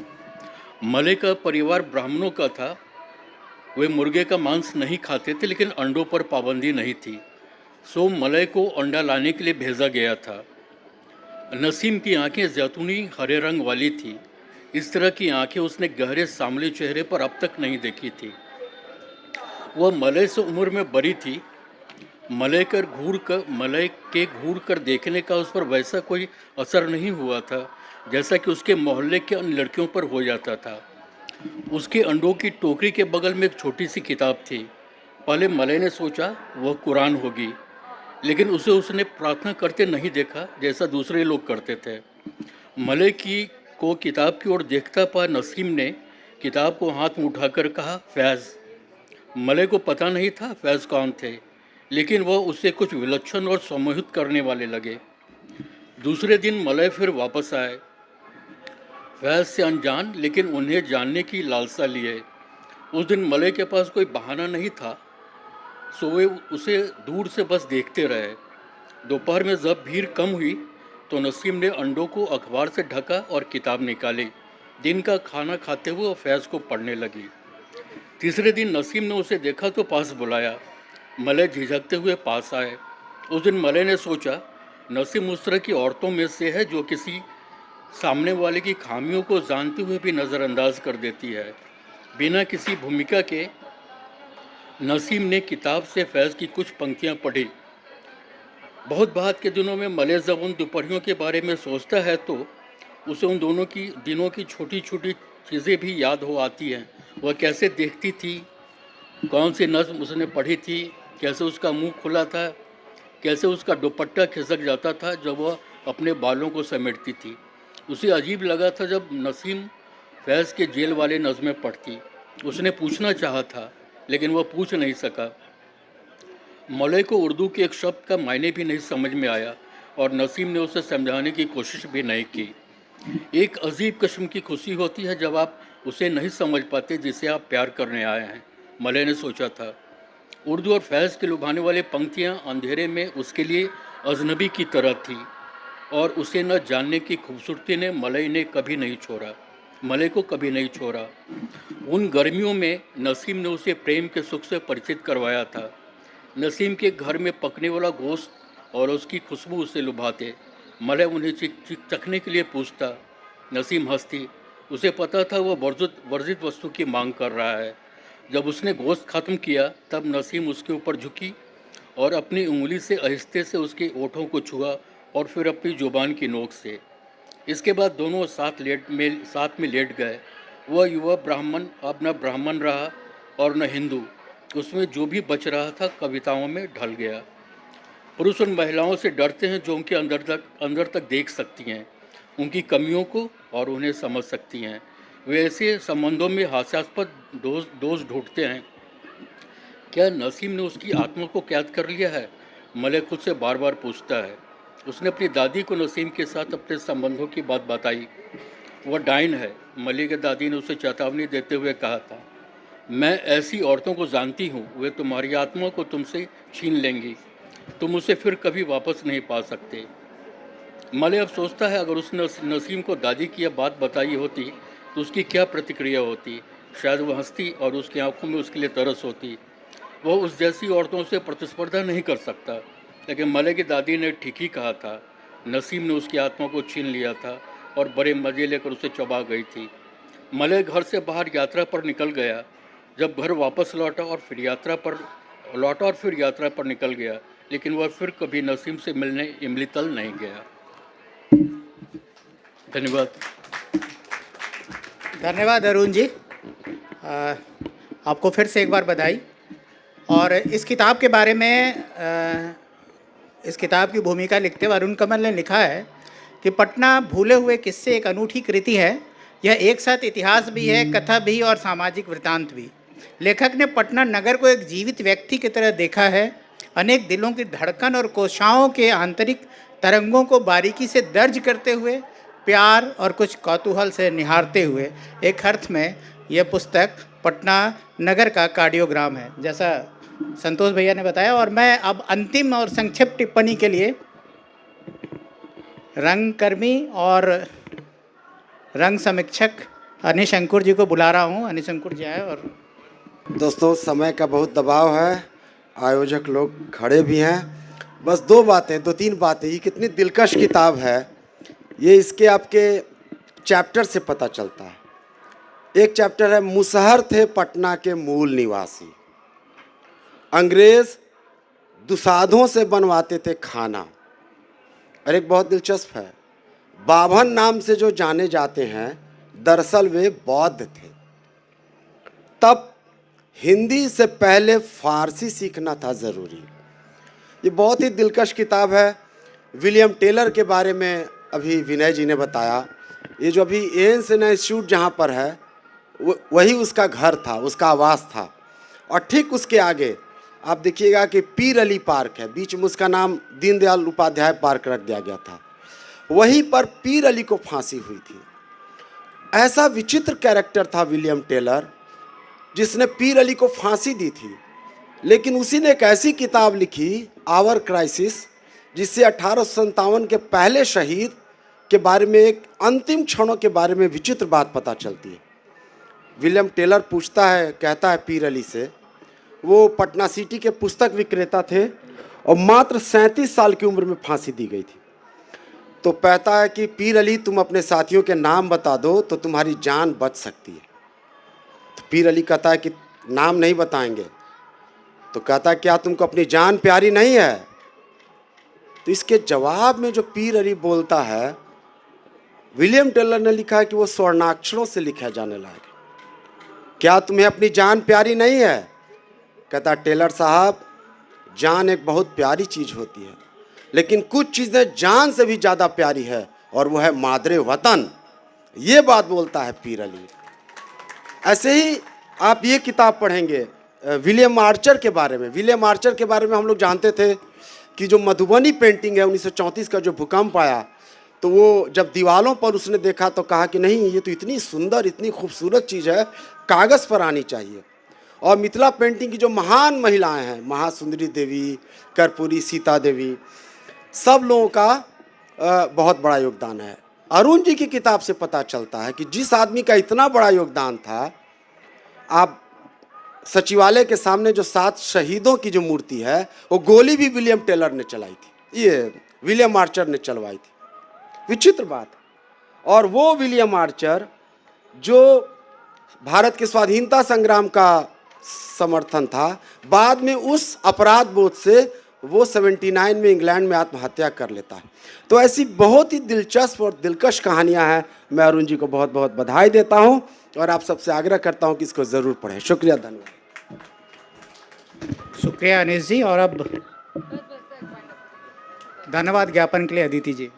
मले का परिवार ब्राह्मणों का था। वे मुर्गे का मांस नहीं खाते थे, लेकिन अंडों पर पाबंदी नहीं थी। सो मलय को अंडा लाने के लिए भेजा गया था। नसीम की आंखें जैतूनी हरे रंग वाली थी। इस तरह की आंखें उसने गहरे सांवले चेहरे पर अब तक नहीं देखी थी। वह मलय से उम्र में बड़ी थी। मलय के घूर कर देखने का उस पर वैसा कोई असर नहीं हुआ था जैसा कि उसके मोहल्ले के अन्य लड़कियों पर हो जाता था। उसके अंडों की टोकरी के बगल में एक छोटी सी किताब थी। पहले मलय ने सोचा वह कुरान होगी, लेकिन उसे उसने प्रार्थना करते नहीं देखा जैसा दूसरे लोग करते थे। मलय को किताब की ओर देखता पा नसीम ने किताब को हाथ में उठाकर कहा, फैज़। मलय को पता नहीं था फैज़ कौन थे, लेकिन वह उससे कुछ विलक्षण और सम्मोहित करने वाले लगे। दूसरे दिन मलय फिर वापस आए, फैज़ से अनजान लेकिन उन्हें जानने की लालसा लिए। उस दिन मलय के पास कोई बहाना नहीं था, सो वे उसे दूर से बस देखते रहे। दोपहर में जब भीड़ कम हुई तो नसीम ने अंडों को अखबार से ढका और किताब निकाली। दिन का खाना खाते हुए वो फैज़ को पढ़ने लगी। तीसरे दिन नसीम ने उसे देखा तो पास बुलाया। मलय झिझकते हुए पास आए। उस दिन मलय ने सोचा, नसीम उस तरह की औरतों में से है जो किसी सामने वाले की खामियों को जानते हुए भी नज़रअंदाज कर देती है। बिना किसी भूमिका के नसीम ने किताब से फैज़ की कुछ पंक्तियां पढ़ी। बहुत बाद के दिनों में मलय जब उन दोपहरियों के बारे में सोचता है तो उसे उन दोनों की दिनों की छोटी छोटी चीज़ें भी याद हो आती हैं। वह कैसे देखती थी, कौन सी नज़्म उसने पढ़ी थी, कैसे उसका मुंह खुला था, कैसे उसका दुपट्टा खिसक जाता था जब वह अपने बालों को समेटती थी। उसे अजीब लगा था जब नसीम फैज़ के जेल वाले नज़्में पढ़ती। उसने पूछना चाहा था लेकिन वह पूछ नहीं सका। मलय को उर्दू के एक शब्द का मायने भी नहीं समझ में आया और नसीम ने उसे समझाने की कोशिश भी नहीं की। एक अजीब किस्म की खुशी होती है जब आप उसे नहीं समझ पाते जिसे आप प्यार करने आए हैं, मलय ने सोचा था। उर्दू और फैज़ के लुभाने वाली पंक्तियां अंधेरे में उसके लिए अजनबी की तरह थी और उसे न जानने की खूबसूरती ने मलय को कभी नहीं छोड़ा। उन गर्मियों में नसीम ने उसे प्रेम के सुख से परिचित करवाया था। नसीम के घर में पकने वाला गोश्त और उसकी खुशबू उसे लुभाते। मलय उन्हें चखने के लिए पूछता। नसीम हंसती। उसे पता था वह वर्जित वस्तु की मांग कर रहा है। जब उसने गोश्त ख़त्म किया तब नसीम उसके ऊपर झुकी और अपनी उंगली से आहिस्ते से उसके ओठों को छुआ और फिर अपनी जुबान की नोक से। इसके बाद दोनों साथ में लेट गए। वह युवा ब्राह्मण अब न ब्राह्मण रहा और न हिंदू। उसमें जो भी बच रहा था कविताओं में ढल गया। पुरुष उन महिलाओं से डरते हैं जो उनके अंदर तक देख सकती हैं, उनकी कमियों को और उन्हें समझ सकती हैं। वे ऐसे संबंधों में हास्यास्पद दोष ढूंढते हैं। क्या नसीम ने उसकी आत्मा को कैद कर लिया है? मलय खुद से बार बार पूछता है। उसने अपनी दादी को नसीम के साथ अपने संबंधों की बात बताई। वह डाइन है, मलय की दादी ने उसे चेतावनी देते हुए कहा था। मैं ऐसी औरतों को जानती हूँ, वे तुम्हारी आत्मा को तुमसे छीन लेंगी, तुम उसे फिर कभी वापस नहीं पा सकते। मलय अब सोचता है अगर उसने नसीम को दादी की यह बात बताई होती तो उसकी क्या प्रतिक्रिया होती। शायद वह हंसती और उसकी आंखों में उसके लिए तरस होती। वह उस जैसी औरतों से प्रतिस्पर्धा नहीं कर सकता। लेकिन मलय की दादी ने ठीक ही कहा था। नसीम ने उसकी आत्मा को छीन लिया था और बड़े मज़े लेकर उसे चबा गई थी। मलय घर से बाहर यात्रा पर निकल गया। जब घर वापस लौटा और फिर यात्रा पर निकल गया, लेकिन वह फिर कभी नसीम से मिलने इमलीतल नहीं गया। धन्यवाद अरुण जी। आपको फिर से एक बार बधाई। और इस किताब के बारे में इस किताब की भूमिका लिखते हुए अरुण कमल ने लिखा है कि पटना भूले हुए किस्से एक अनूठी कृति है। यह एक साथ इतिहास भी है, कथा भी और सामाजिक वृतांत भी। लेखक ने पटना नगर को एक जीवित व्यक्ति की तरह देखा है। अनेक दिलों की धड़कन और कोशाओं के आंतरिक तरंगों को बारीकी से दर्ज करते हुए, प्यार और कुछ कौतूहल से निहारते हुए एक अर्थ में यह पुस्तक पटना नगर का कार्डियोग्राम है, जैसा संतोष भैया ने बताया। और मैं अब अंतिम और संक्षिप्त टिप्पणी के लिए रंगकर्मी और रंग समीक्षक अनिश अंकुर जी को बुला रहा हूँ। अनिश अंकुर जी आए। और दोस्तों, समय का बहुत दबाव है, आयोजक लोग खड़े भी हैं। बस दो तीन बातें। ये कितनी दिलकश किताब है ये इसके आपके चैप्टर से पता चलता है। एक चैप्टर है मुसहर थे पटना के मूल निवासी, अंग्रेज दुसाधों से बनवाते थे खाना। और एक बहुत दिलचस्प है, बाभन नाम से जो जाने जाते हैं दरअसल वे बौद्ध थे। तब हिंदी से पहले फारसी सीखना था ज़रूरी। ये बहुत ही दिलकश किताब है। विलियम टेलर के बारे में अभी विनय जी ने बताया। ये जो अभी एएनसी इंस्टीट्यूट जहाँ पर है वही उसका घर था, उसका आवास था। और ठीक उसके आगे आप देखिएगा कि पीर अली पार्क है, बीच में उसका नाम दीनदयाल उपाध्याय पार्क रख दिया गया था। वहीं पर पीर अली को फांसी हुई थी। ऐसा विचित्र कैरेक्टर था विलियम टेलर जिसने पीर अली को फांसी दी थी, लेकिन उसी ने एक ऐसी किताब लिखी आवर क्राइसिस, जिससे 1857 के पहले शहीद के बारे में, एक अंतिम क्षणों के बारे में विचित्र बात पता चलती है। विलियम टेलर पूछता है, कहता है पीर अली से, वो पटना सिटी के पुस्तक विक्रेता थे और मात्र 37 साल की उम्र में फांसी दी गई थी। तो कहता है कि पीर अली तुम अपने साथियों के नाम बता दो तो तुम्हारी जान बच सकती है। तो पीर अली कहता है कि नाम नहीं बताएंगे। तो कहता है क्या तुमको अपनी जान प्यारी नहीं है? तो इसके जवाब में जो पीर अली बोलता है, विलियम टेलर ने लिखा है कि वो स्वर्णाक्षरों से लिखा जाने लगा, क्या तुम्हें अपनी जान प्यारी नहीं है? कहता टेलर साहब, जान एक बहुत प्यारी चीज़ होती है, लेकिन कुछ चीज़ें जान से भी ज़्यादा प्यारी है और वो है मादरे वतन। ये बात बोलता है पीर अली। ऐसे ही आप ये किताब पढ़ेंगे विलियम आर्चर के बारे में। विलियम आर्चर के बारे में हम लोग जानते थे कि जो मधुबनी पेंटिंग है 1934 का जो भूकंप आया, तो वो जब दीवालों पर उसने देखा तो कहा कि नहीं, ये तो इतनी सुंदर इतनी खूबसूरत चीज़ है, कागज़ पर आनी चाहिए। और मिथिला पेंटिंग की जो महान महिलाएं हैं, महासुंदरी देवी, कर्पूरी, सीता देवी, सब लोगों का बहुत बड़ा योगदान है। अरुण जी की किताब से पता चलता है कि जिस आदमी का इतना बड़ा योगदान था, आप सचिवालय के सामने जो 7 शहीदों की जो मूर्ति है, वो गोली भी विलियम टेलर ने चलाई थी, ये विलियम आर्चर ने चलवाई थी। विचित्र बात। और वो विलियम आर्चर जो भारत के स्वाधीनता संग्राम का समर्थन था, बाद में उस अपराध बोध से वो 79 में इंग्लैंड में आत्महत्या कर लेता है। तो ऐसी बहुत ही दिलचस्प और दिलकश कहानियां हैं। मैं अरुण जी को बहुत बहुत बधाई देता हूं और आप सबसे आग्रह करता हूं कि इसको ज़रूर पढ़ें। शुक्रिया, धन्यवाद। शुक्रिया अनिश जी। और अब धन्यवाद ज्ञापन के लिए अदिति जी।